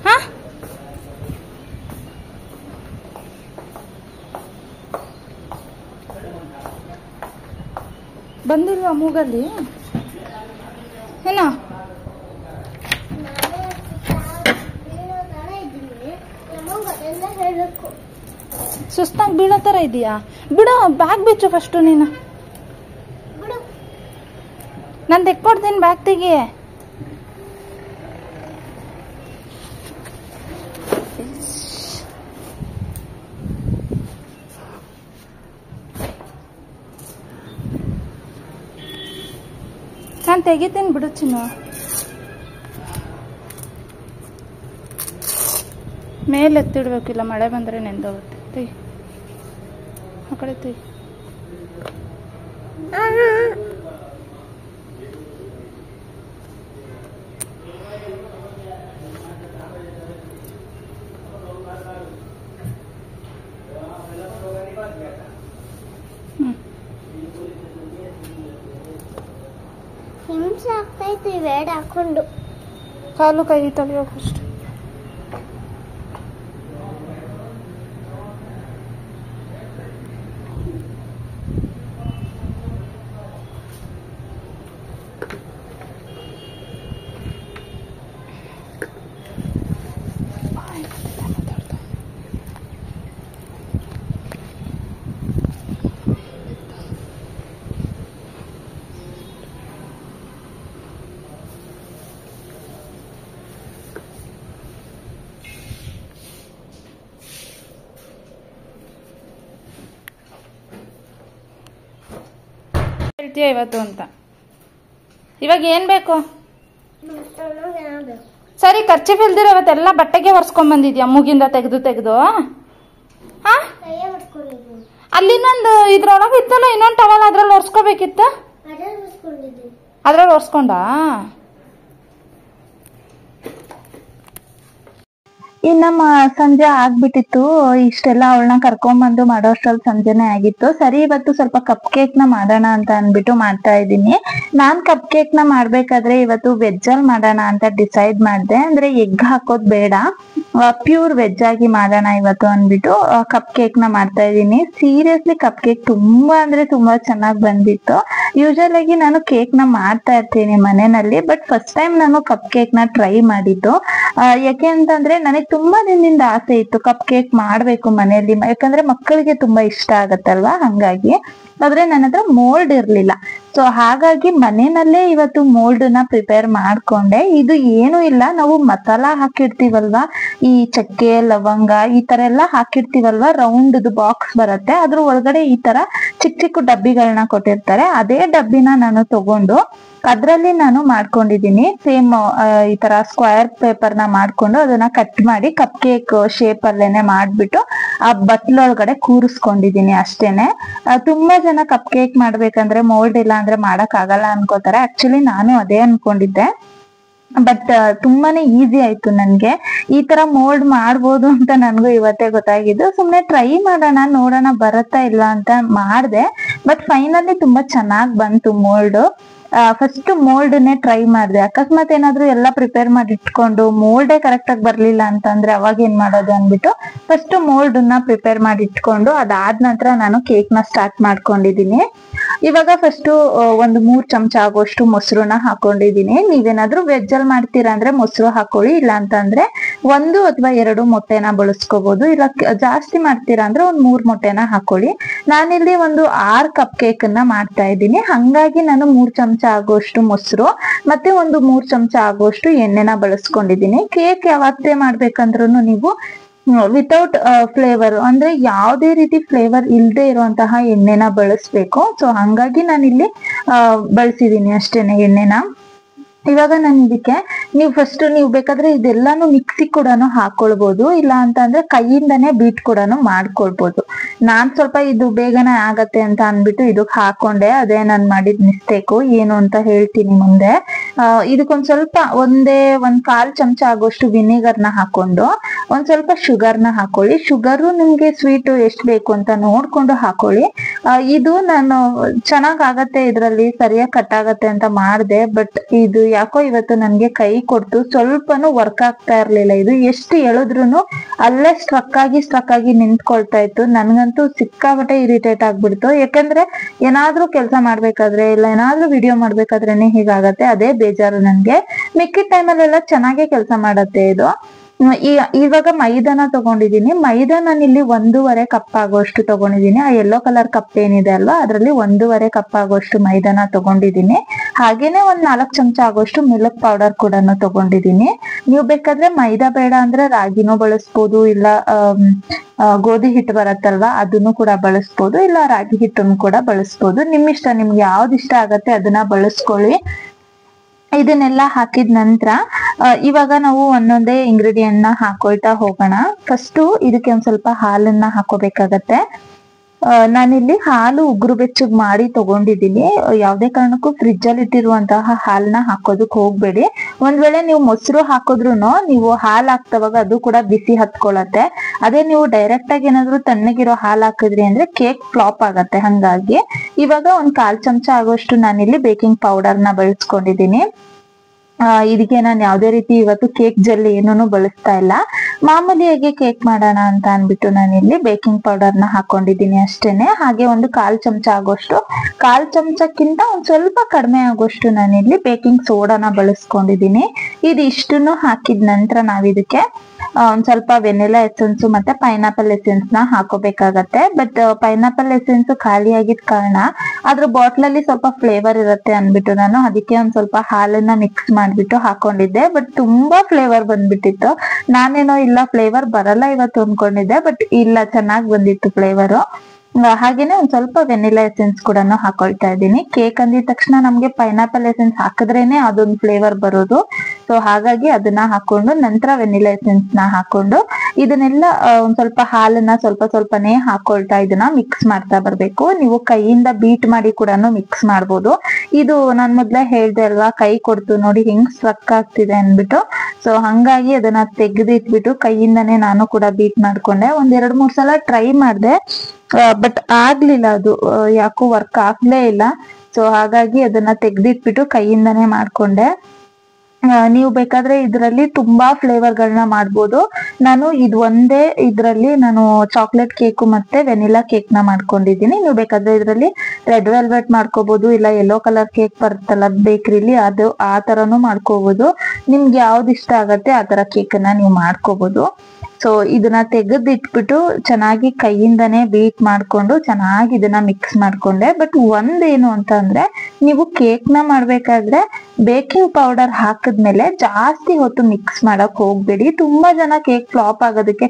ಹಾ, ಬಂದಿಲ್ವಾ ಮೂಗಲ್ಲಿ? ಏನೋ ಸುಸ್ತಾಗಿ ಬೀಳೋ ತರ ಇದೆಯಾ? ಬಿಡು, ಬ್ಯಾಗ್ ಬಿಚ್ಚು ಫಸ್ಟು ನೀನು. ನಾನು ತೆಕ್ಕೊಡ್ತೀನಿ, ಬ್ಯಾಗ್ ತೆಗಿ. ನಾನು ತೆಗಿತೀನಿ ಬಿಡು ಚಿನ್ನು. ಮೇಲೆ ಎತ್ತಿಡ್ಬೇಕಿಲ್ಲ, ಮಳೆ ಬಂದರೆ ನೆಂದೋಗುತ್ತೆ. ತೆಗಿ, ಆ ಕಡೆ ತೆಗಿ. ಹಿಂಸೆ ಆಗ್ತೈತಿ ವೇಡ್ ಹಾಕೊಂಡು. ಕಾಲು ಕೈ ತೊಳೆಯೋ ಫಸ್ಟ್. ಹೇಳ್ತೀಯ ಇವತ್ತು ಅಂತ? ಇವಾಗ ಏನ್ ಬೇಕು? ಸರಿ, ಖರ್ಚಿಫ್ ಇಲ್ದಿರ ಇವತ್ತೆಲ್ಲ ಬಟ್ಟೆಗೆ ಒರ್ಸ್ಕೊಂಡ್ ಬಂದಿದ್ಯಾ ಮೂಗಿಂದ ತೆಗೆದು ತೆಗೆದು? ಅಲ್ಲಿ ಇನ್ನೊಂದು ಇದ್ರೊಳಗೆ ಇತ್ತಲ್ಲ ಇನ್ನೊಂದು ಟವಲ್, ಅದ್ರಲ್ಲಿ ಒರ್ಸ್ಕೋಬೇಕಿತ್ತ? ಅದ್ರಲ್ಲಿ ಒರ್ಸ್ಕೊಂಡ? ಇನ್ನ ಸಂಜೆ ಆಗ್ಬಿಟ್ಟಿತ್ತು. ಇಷ್ಟೆಲ್ಲ ಅವಳನ್ನ ಕರ್ಕೊಂಡ್ಬಂದು ಮಾಡೋಷ್ಟ್ರಲ್ಲಿ ಸಂಜೆನೆ ಆಗಿತ್ತು. ಸರಿ ಇವತ್ತು ಸ್ವಲ್ಪ ಕಪ್ ಕೇಕ್ ನ ಮಾಡೋಣ ಅಂತ ಅನ್ಬಿಟ್ಟು ಮಾಡ್ತಾ ಇದ್ದೀನಿ. ನಾನ್ ಕಪ್ ಕೇಕ್ ನ ಮಾಡ್ಬೇಕಾದ್ರೆ ಇವತ್ತು ವೆಜ್ ಅಲ್ಲಿ ಮಾಡೋಣ ಅಂತ ಡಿಸೈಡ್ ಮಾಡಿದೆ. ಅಂದ್ರೆ ಎಗ್ ಹಾಕೋದ್ ಬೇಡ, ಪ್ಯೂರ್ ವೆಜ್ ಆಗಿ ಮಾಡೋಣ ಇವತ್ತು ಅನ್ಬಿಟ್ಟು ಕಪ್ ಕೇಕ್ ನ ಮಾಡ್ತಾ ಇದ್ದೀನಿ. ಸೀರಿಯಸ್ಲಿ ಕಪ್ ಕೇಕ್ ತುಂಬಾ ಅಂದ್ರೆ ತುಂಬಾ ಚೆನ್ನಾಗಿ ಬಂದಿತ್ತು. ಯೂಶಲ್ ಆಗಿ ನಾನು ಕೇಕ್ ನ ಮಾಡ್ತಾ ಇರ್ತೀನಿ ಮನೆಯಲ್ಲಿ, ಬಟ್ ಫಸ್ಟ್ ಟೈಮ್ ನಾನು ಕಪ್ ಕೇಕ್ ನ ಟ್ರೈ ಮಾಡಿದ್ದು. ಯಾಕೆ ಅಂತಂದ್ರೆ ನನಗೆ ತುಂಬಾ ದಿನದಿಂದ ಆಸೆ ಇತ್ತು ಕಪ್ ಕೇಕ್ ಮಾಡ್ಬೇಕು ಮನೆಯಲ್ಲಿ, ಯಾಕಂದ್ರೆ ಮಕ್ಕಳಿಗೆ ತುಂಬಾ ಇಷ್ಟ ಆಗತ್ತಲ್ವಾ, ಹಂಗಾಗಿ. ಆದ್ರೆ ನನ್ನ ಹತ್ರ ಮೋಲ್ಡ್ ಇರ್ಲಿಲ್ಲ. ಸೊ ಹಾಗಾಗಿ ಮನೆಯಲ್ಲೇ ಇವತ್ತು ಮೋಲ್ಡ್ ನ ಪ್ರಿಪೇರ್ ಮಾಡ್ಕೊಂಡೆ. ಇದು ಏನು ಇಲ್ಲ, ನಾವು ಮಸಾಲ ಹಾಕಿರ್ತೀವಲ್ವಾ, ಈ ಚಕ್ಕೆ ಲವಂಗ ಈ ತರ ಎಲ್ಲ ಹಾಕಿರ್ತೀವಲ್ವಾ, ರೌಂಡ್ ಬಾಕ್ಸ್ ಬರುತ್ತೆ, ಅದ್ರ ಒಳಗಡೆ ಈ ತರ ಚಿಕ್ಕ ಚಿಕ್ಕ ಡಬ್ಬಿಗಳನ್ನ ಕೊಟ್ಟಿರ್ತಾರೆ. ಅದೇ ಡಬ್ಬಿನ ನಾನು ತಗೊಂಡು ಅದ್ರಲ್ಲಿ ನಾನು ಮಾಡ್ಕೊಂಡಿದೀನಿ. ಸೇಮ್ ಈ ತರ ಸ್ಕ್ವೇರ್ ಪೇಪರ್ ನ ಮಾಡ್ಕೊಂಡು ಅದನ್ನ ಕಟ್ ಮಾಡಿ ಕಪ್ ಕೇಕ್ ಶೇಪ್ ಅಲ್ಲೇನೆ ಮಾಡ್ಬಿಟ್ಟು ಆ ಬಟ್ಲೊಳಗಡೆ ಕೂರಿಸ್ಕೊಂಡಿದೀನಿ ಅಷ್ಟೇನೆ. ತುಂಬಾ ಜನ ಕಪ್ ಕೇಕ್ ಮಾಡ್ಬೇಕಂದ್ರೆ ಮೋಲ್ಡ್ ಇಲ್ಲ ಅಂದ್ರೆ ಮಾಡಕ್ ಆಗಲ್ಲ ಅನ್ಕೋತಾರೆ. ಆಕ್ಚುಲಿ ನಾನು ಅದೇ ಅನ್ಕೊಂಡಿದ್ದೆ, ಬಟ್ ತುಂಬಾನೇ ಈಸಿ ಆಯ್ತು ನನ್ಗೆ. ಈ ತರ ಮೋಲ್ಡ್ ಮಾಡ್ಬೋದು ಅಂತ ನನ್ಗೂ ಇವತ್ತೇ ಗೊತ್ತಾಗಿದ್ದು. ಸುಮ್ನೆ ಟ್ರೈ ಮಾಡೋಣ, ನೋಡೋಣ ಬರುತ್ತಾ ಇಲ್ಲ ಅಂತ ಮಾಡ್ದೆ. ಬಟ್ ಫೈನಲಿ ತುಂಬಾ ಚೆನ್ನಾಗ್ ಬಂತು ಮೋಲ್ಡ್. ಫಸ್ಟ್ ಮೋಲ್ಡ್ ನೇ ಟ್ರೈ ಮಾಡಿದೆ. ಅಕಸ್ಮಾತ್ ಏನಾದ್ರು ಎಲ್ಲ ಪ್ರಿಪೇರ್ ಮಾಡಿ ಇಟ್ಕೊಂಡು ಮೋಲ್ಡೇ ಕರೆಕ್ಟ್ ಆಗಿ ಬರ್ಲಿಲ್ಲ ಅಂತಂದ್ರೆ ಅವಾಗ ಏನ್ ಮಾಡೋದು ಅನ್ಬಿಟ್ಟು ಫಸ್ಟ್ ಮೋಲ್ಡ್ ನ ಪ್ರಿಪೇರ್ ಮಾಡಿ ಇಟ್ಕೊಂಡು ಅದಾದ ನಂತರ ನಾನು ಕೇಕ್ ನ ಸ್ಟಾರ್ಟ್ ಮಾಡ್ಕೊಂಡಿದೀನಿ. ಇವಾಗ ಫಸ್ಟ್ ಒಂದು 3 ಚಮಚ ಆಗೋಷ್ಟು ಮೊಸರನ್ನ ಹಾಕೊಂಡಿದೀನಿ. ನೀವೇನಾದ್ರೂ ವೆಜ್ ಅಲ್ಲಿ ಮಾಡ್ತೀರಾ ಅಂದ್ರೆ ಮೊಸರು ಹಾಕೊಳ್ಳಿ, ಇಲ್ಲ ಅಂತಂದ್ರೆ 1 ಅಥವಾ 2 ಮೊಟ್ಟೆನ ಬಳಸ್ಕೋಬಹುದು. ಇಲ್ಲ ಜಾಸ್ತಿ ಮಾಡ್ತೀರಾ ಅಂದ್ರೆ 3 ಮೊಟ್ಟೆನ ಹಾಕೊಳ್ಳಿ. ನಾನಿಲ್ಲಿ ಒಂದು 6 ಕಪ್ ಕೇಕ್ ಅನ್ನ ಮಾಡ್ತಾ ಇದ್ದೀನಿ. ಹಂಗಾಗಿ ನಾನು 3 ಚಮಚ ಆಗೋಷ್ಟು ಮೊಸರು ಮತ್ತೆ ಒಂದು 3 ಚಮಚ ಆಗೋಷ್ಟು ಎಣ್ಣೆನ ಬಳಸ್ಕೊಂಡಿದೀನಿ. ಕೇಕ್ ಯಾವತ್ತೇ ಮಾಡ್ಬೇಕಂದ್ರೂ ನೀವು ವಿತೌಟ್ ಫ್ಲೇವರ್ ಅಂದ್ರೆ ಯಾವುದೇ ರೀತಿ ಫ್ಲೇವರ್ ಇಲ್ಲದೆ ಇರುವಂತಹ ಎಣ್ಣೆನ ಬಳಸ್ಬೇಕು. ಸೊ ಹಂಗಾಗಿ ನಾನಿಲ್ಲಿ ಬಳಸಿದೀನಿ ಅಷ್ಟೇನೆ ಎಣ್ಣೆನ. ಇವಾಗ ನಾನು ಇದಕ್ಕೆ ನೀವು ಬೇಕಾದ್ರೆ ಇದೆಲ್ಲಾನು ಮಿಕ್ಸಿ ಕೂಡ ಹಾಕೊಳ್ಬಹುದು, ಇಲ್ಲ ಅಂತಂದ್ರೆ ಕೈಯಿಂದಾನೇ ಬೀಟ್ ಕೂಡ ಮಾಡ್ಕೊಳ್ಬಹುದು. ನಾನ್ ಸ್ವಲ್ಪ ಇದು ಬೇಗನೆ ಆಗತ್ತೆ ಅಂತ ಅನ್ಬಿಟ್ಟು ಇದಕ್ ಹಾಕೊಂಡೆ. ಅದೇ ನಾನ್ ಮಾಡಿದ ಮಿಸ್ಟೇಕು, ಏನು ಅಂತ ಹೇಳ್ತೀನಿ ಮುಂದೆ. ಇದಕ್ಕೊಂದ್ ಸ್ವಲ್ಪ ಒಂದ್ 1/4 ಚಮಚ ಆಗೋಷ್ಟು ವಿನಿಗರ್ನ ಹಾಕೊಂಡು ಒಂದ್ ಸ್ವಲ್ಪ ಶುಗರ್ನ ಹಾಕೊಳ್ಳಿ. ಶುಗರು ನಿಮ್ಗೆ ಸ್ವೀಟ್ ಎಷ್ಟು ಬೇಕು ಅಂತ ನೋಡ್ಕೊಂಡು ಹಾಕೊಳ್ಳಿ. ಇದು ನಾನು ಚೆನ್ನಾಗ್ ಆಗತ್ತೆ, ಇದ್ರಲ್ಲಿ ಸರಿಯಾಗಿ ಕಟ್ ಆಗತ್ತೆ ಅಂತ ಮಾಡ್ದೆ. ಬಟ್ ಇದು ಯಾಕೋ ಇವತ್ತು ನನ್ಗೆ ಕೈ ಕೊಡ್ತು, ಸ್ವಲ್ಪನೂ ವರ್ಕ್ ಆಗ್ತಾ ಇರ್ಲಿಲ್ಲ. ಇದು ಎಷ್ಟು ಎಳೆದ್ರುನು ಅಲ್ಲೇ ಸ್ಟ್ರಕ್ ಆಗಿ ನಿಂತ್ಕೊಳ್ತಾ ಇತ್ತು. ನನ್ಗಂತೂ ಸಿಕ್ಕಾಪಟ್ಟೆ ಇರಿಟೇಟ್ ಆಗ್ಬಿಡ್ತು. ಯಾಕಂದ್ರೆ ಏನಾದ್ರೂ ಕೆಲಸ ಮಾಡ್ಬೇಕಾದ್ರೆ ಇಲ್ಲ ಏನಾದ್ರೂ ವಿಡಿಯೋ ಮಾಡ್ಬೇಕಾದ್ರೇನೆ ಹೀಗಾಗತ್ತೆ, ಅದೇ ಬೇಜಾರು ನನ್ಗೆ. ಮಿಕ್ಕಿದ ಟೈಮಲ್ಲೆಲ್ಲ ಚೆನ್ನಾಗೆ ಕೆಲಸ ಮಾಡತ್ತೆ ಇದು. ಇವಾಗ ಮೈದಾನ ತಗೊಂಡಿದೀನಿ. ಮೈದಾ ನಾನು ಇಲ್ಲಿ 1.5 ಕಪ್ ಆಗೋಷ್ಟು ತಗೊಂಡಿದೀನಿ. ಆ ಯೆಲ್ಲೋ ಕಲರ್ ಕಪ್ ಏನಿದೆ ಅಲ್ವಾ, ಅದ್ರಲ್ಲಿ 1.5 ಕಪ್ ಆಗೋಷ್ಟು ಮೈದಾನ ತಗೊಂಡಿದೀನಿ. ಹಾಗೇನೆ 4 ಚಮಚ ಆಗೋಷ್ಟು ಮಿಲ್ಕ್ ಪೌಡರ್ ಕೂಡ ತಗೊಂಡಿದೀನಿ. ನೀವು ಬೇಕಾದ್ರೆ ಮೈದಾ ಬೇಡ ಅಂದ್ರೆ ರಾಗಿನೂ ಬಳಸ್ಬೋದು, ಇಲ್ಲ ಗೋಧಿ ಹಿಟ್ಟು ಬರತ್ತಲ್ವಾ ಅದನ್ನು ಕೂಡ ಬಳಸ್ಬೋದು, ಇಲ್ಲ ರಾಗಿ ಹಿಟ್ಟನ್ನು ಕೂಡ ಬಳಸ್ಬೋದು. ನಿಮ್ಮಿಷ್ಟ, ನಿಮ್ಗೆ ಯಾವ್ದು ಇಷ್ಟ ಆಗತ್ತೆ ಅದನ್ನ ಬಳಸ್ಕೊಳ್ಳಿ. ಇದನ್ನೆಲ್ಲ ಹಾಕಿದ ನಂತರ ಇವಾಗ ನಾವು ಒಂದೊಂದೇ ಇಂಗ್ರೀಡಿಯೆಂಟ್ ನ ಹಾಕೊಳ್ತಾ ಹೋಗೋಣ. ಫಸ್ಟ್ ಇದಕ್ಕೆ ಒಂದ್ ಸ್ವಲ್ಪ ಹಾಲನ್ನ ಹಾಕೋಬೇಕಾಗತ್ತೆ. ನಾನಿಲ್ಲಿ ಹಾಲು ಉಗುರು ಬೆಚ್ಚಗ್ ಮಾಡಿ ತಗೊಂಡಿದ್ದೀನಿ. ಯಾವ್ದೇ ಕಾರಣಕ್ಕೂ ಫ್ರಿಜ್ ಅಲ್ಲಿ ಇಟ್ಟಿರುವಂತಹ ಹಾಲನ್ನ ಹಾಕೋದಕ್ ಹೋಗ್ಬೇಡಿ. ಒಂದ್ ವೇಳೆ ನೀವು ಮೊಸರು ಹಾಕಿದ್ರು ನೀವು ಹಾಲ್ ಹಾಕ್ತವಾಗ ಅದು ಕೂಡ ಬಿಸಿ ಹತ್ಕೊಳತ್ತೆ. ಅದೇ ನೀವು ಡೈರೆಕ್ಟ್ ಆಗಿ ಏನಾದ್ರು ತಣ್ಣಗಿರೋ ಹಾಲ್ ಹಾಕಿದ್ರಿ ಅಂದ್ರೆ ಕೇಕ್ ಫ್ಲಾಪ್ ಆಗತ್ತೆ. ಹಂಗಾಗಿ ಇವಾಗ 1/4 ಚಮಚ ಆಗೋಷ್ಟು ನಾನಿಲ್ಲಿ ಬೇಕಿಂಗ್ ಪೌಡರ್ ನ ಬಳಸ್ಕೊಂಡಿದೀನಿ. ಇದಕ್ಕೆ ನಾನು ಯಾವ್ದೇ ರೀತಿ ಇವತ್ತು ಕೇಕ್ ಜೆಲ್ ಏನೂ ಬಳಸ್ತಾ ಇಲ್ಲ. ಮಾಮೂಲಿಯಾಗಿ ಕೇಕ್ ಮಾಡೋಣ ಅಂತ ಅನ್ಬಿಟ್ಟು ನಾನಿಲ್ಲಿ ಬೇಕಿಂಗ್ ಪೌಡರ್ ನ ಹಾಕೊಂಡಿದೀನಿ ಅಷ್ಟೇನೆ. ಹಾಗೆ 1/4 ಚಮಚ ಆಗೋಷ್ಟು, 1/4 ಚಮಚಕ್ಕಿಂತ ಒಂದ್ ಸ್ವಲ್ಪ ಕಡಿಮೆ ಆಗೋಷ್ಟು ನಾನಿಲ್ಲಿ ಬೇಕಿಂಗ್ ಸೋಡಾನ ಬಳಸ್ಕೊಂಡಿದೀನಿ. ಇದಿಷ್ಟನ್ನು ಹಾಕಿದ ನಂತರ ನಾವಿದಕ್ಕೆ ಒಂದ್ ಸ್ವಲ್ಪ ವೆನಿಲಾ ಎಸೆನ್ಸ್ ಮತ್ತೆ ಪೈನಾಪಲ್ ಎಸೆನ್ಸ್ ನ ಹಾಕೋಬೇಕಾಗತ್ತೆ. ಬಟ್ ಪೈನಾಪಲ್ ಎಸೆನ್ಸ್ ಖಾಲಿ ಆಗಿದ ಕಾರಣ ಅದ್ರ ಬಾಟ್ಲ್ ಅಲ್ಲಿ ಸ್ವಲ್ಪ ಫ್ಲೇವರ್ ಇರುತ್ತೆ ಅನ್ಬಿಟ್ಟು ನಾನು ಅದಕ್ಕೆ ಒಂದ್ ಸ್ವಲ್ಪ ಹಾಲನ್ನ ಮಿಕ್ಸ್ ಮಾಡ್ಬಿಟ್ಟು ಹಾಕೊಂಡಿದ್ದೆ. ಬಟ್ ತುಂಬಾ ಫ್ಲೇವರ್ ಬಂದ್ಬಿಟ್ಟಿತ್ತು. ನಾನೇನೋ ಇಲ್ಲ ಫ್ಲೇವರ್ ಬರಲ್ಲ ಇವತ್ತು ಅನ್ಕೊಂಡಿದ್ದೆ, ಬಟ್ ಇಲ್ಲ, ಚೆನ್ನಾಗ್ ಬಂದಿತ್ತು ಫ್ಲೇವರು. ಹಾಗೇನೆ ಒಂದ್ ಸ್ವಲ್ಪ ವೆನಿಲಾ ಎಸೆನ್ಸ್ ಕೂಡ ಹಾಕೊಳ್ತಾ ಇದ್ದೀನಿ. ಕೇಕ್ ಅಂದಿದ ತಕ್ಷಣ ನಮ್ಗೆ ಪೈನಾಪಲ್ ಎಸೆನ್ಸ್ ಹಾಕಿದ್ರೇನೆ ಅದೊಂದು ಫ್ಲೇವರ್ ಬರೋದು. ಸೊ ಹಾಗಾಗಿ ಅದನ್ನ ಹಾಕೊಂಡು ನಂತರ ವೆನಿಲಾ ಎಸೆನ್ಸ್ ನ ಹಾಕೊಂಡು ಇದನ್ನೆಲ್ಲ ಒಂದ್ ಸ್ವಲ್ಪ ಹಾಲನ್ನ ಸ್ವಲ್ಪನೇ ಹಾಕೊಳ್ತಾ ಇದನ್ನ ಮಿಕ್ಸ್ ಮಾಡ್ತಾ ಬರ್ಬೇಕು. ನೀವು ಕೈಯಿಂದ ಬೀಟ್ ಮಾಡಿ ಕೂಡ ಮಿಕ್ಸ್ ಮಾಡ್ಬೋದು. ಇದು ನಾನ್ ಮೊದ್ಲೇ ಹೇಳ್ದೆ ಅಲ್ವಾ, ಕೈ ಕೊಡ್ತು ನೋಡಿ ಹಿಂಗ್ ಸ್ಟ್ರಕ್ ಆಗ್ತಿದೆ ಅನ್ಬಿಟ್ಟು. ಸೊ ಹಂಗಾಗಿ ಅದನ್ನ ತೆಗೆದಿಟ್ಬಿಟ್ಟು ಕೈಯಿಂದಾನೇ ನಾನು ಕೂಡ ಬೀಟ್ ಮಾಡ್ಕೊಂಡೆ. ಒಂದ್ 2-3 ಸಲ ಟ್ರೈ ಮಾಡ್ದೆ, ಬಟ್ ಆಗ್ಲಿಲ್ಲ, ಅದು ಯಾಕೋ ವರ್ಕ್ ಆಗ್ಲೇ ಇಲ್ಲ. ಸೊ ಹಾಗಾಗಿ ಅದನ್ನ ತೆಗ್ದಿಟ್ಬಿಟ್ಟು ಕೈಯಿಂದಾನೇ ಮಾಡ್ಕೊಂಡೆ. ನೀವು ಬೇಕಾದ್ರೆ ಇದರಲ್ಲಿ ತುಂಬಾ ಫ್ಲೇವರ್ ಗಳನ್ನ ಮಾಡ್ಬೋದು. ನಾನು ಇದು ಒಂದೇ ಇದ್ರಲ್ಲಿ ನಾನು ಚಾಕ್ಲೇಟ್ ಕೇಕ್ ಮತ್ತೆ ವೆನಿಲಾ ಕೇಕ್ ನ ಮಾಡ್ಕೊಂಡಿದ್ದೀನಿ. ನೀವು ಬೇಕಾದ್ರೆ ಇದರಲ್ಲಿ ರೆಡ್ ವೆಲ್ವೆಟ್ ಮಾಡ್ಕೋಬಹುದು, ಇಲ್ಲ ಯೆಲ್ಲೋ ಕಲರ್ ಕೇಕ್ ಬರುತ್ತಲ್ಲ ಬೇಕರಿಲಿ, ಅದು ಆ ತರನು ಮಾಡ್ಕೋಬಹುದು. ನಿಮ್ಗೆ ಯಾವ್ದು ಇಷ್ಟ ಆಗತ್ತೆ ಆ ತರ ಕೇಕ್ ಅನ್ನ ನೀವು ಮಾಡ್ಕೋಬಹುದು. ಸೊ ಇದನ್ನ ತೆಗೆದಿಟ್ಬಿಟ್ಟು ಚೆನ್ನಾಗಿ ಕೈಯಿಂದಾನೇ ಬೀಟ್ ಮಾಡ್ಕೊಂಡು ಚೆನ್ನಾಗಿ ಇದನ್ನ ಮಿಕ್ಸ್ ಮಾಡ್ಕೊಂಡೆ. ಬಟ್ ಒಂದೇನು ಅಂತ ಅಂದ್ರೆ, ನೀವು ಕೇಕ್ ನ ಮಾಡ್ಬೇಕಾದ್ರೆ ಬೇಕಿಂಗ್ ಪೌಡರ್ ಹಾಕಿದ್ಮೇಲೆ ಜಾಸ್ತಿ ಹೊತ್ತು ಮಿಕ್ಸ್ ಮಾಡಕ್ ಹೋಗ್ಬೇಡಿ. ತುಂಬಾ ಜನ ಕೇಕ್ ಫ್ಲಾಪ್ ಆಗೋದಕ್ಕೆ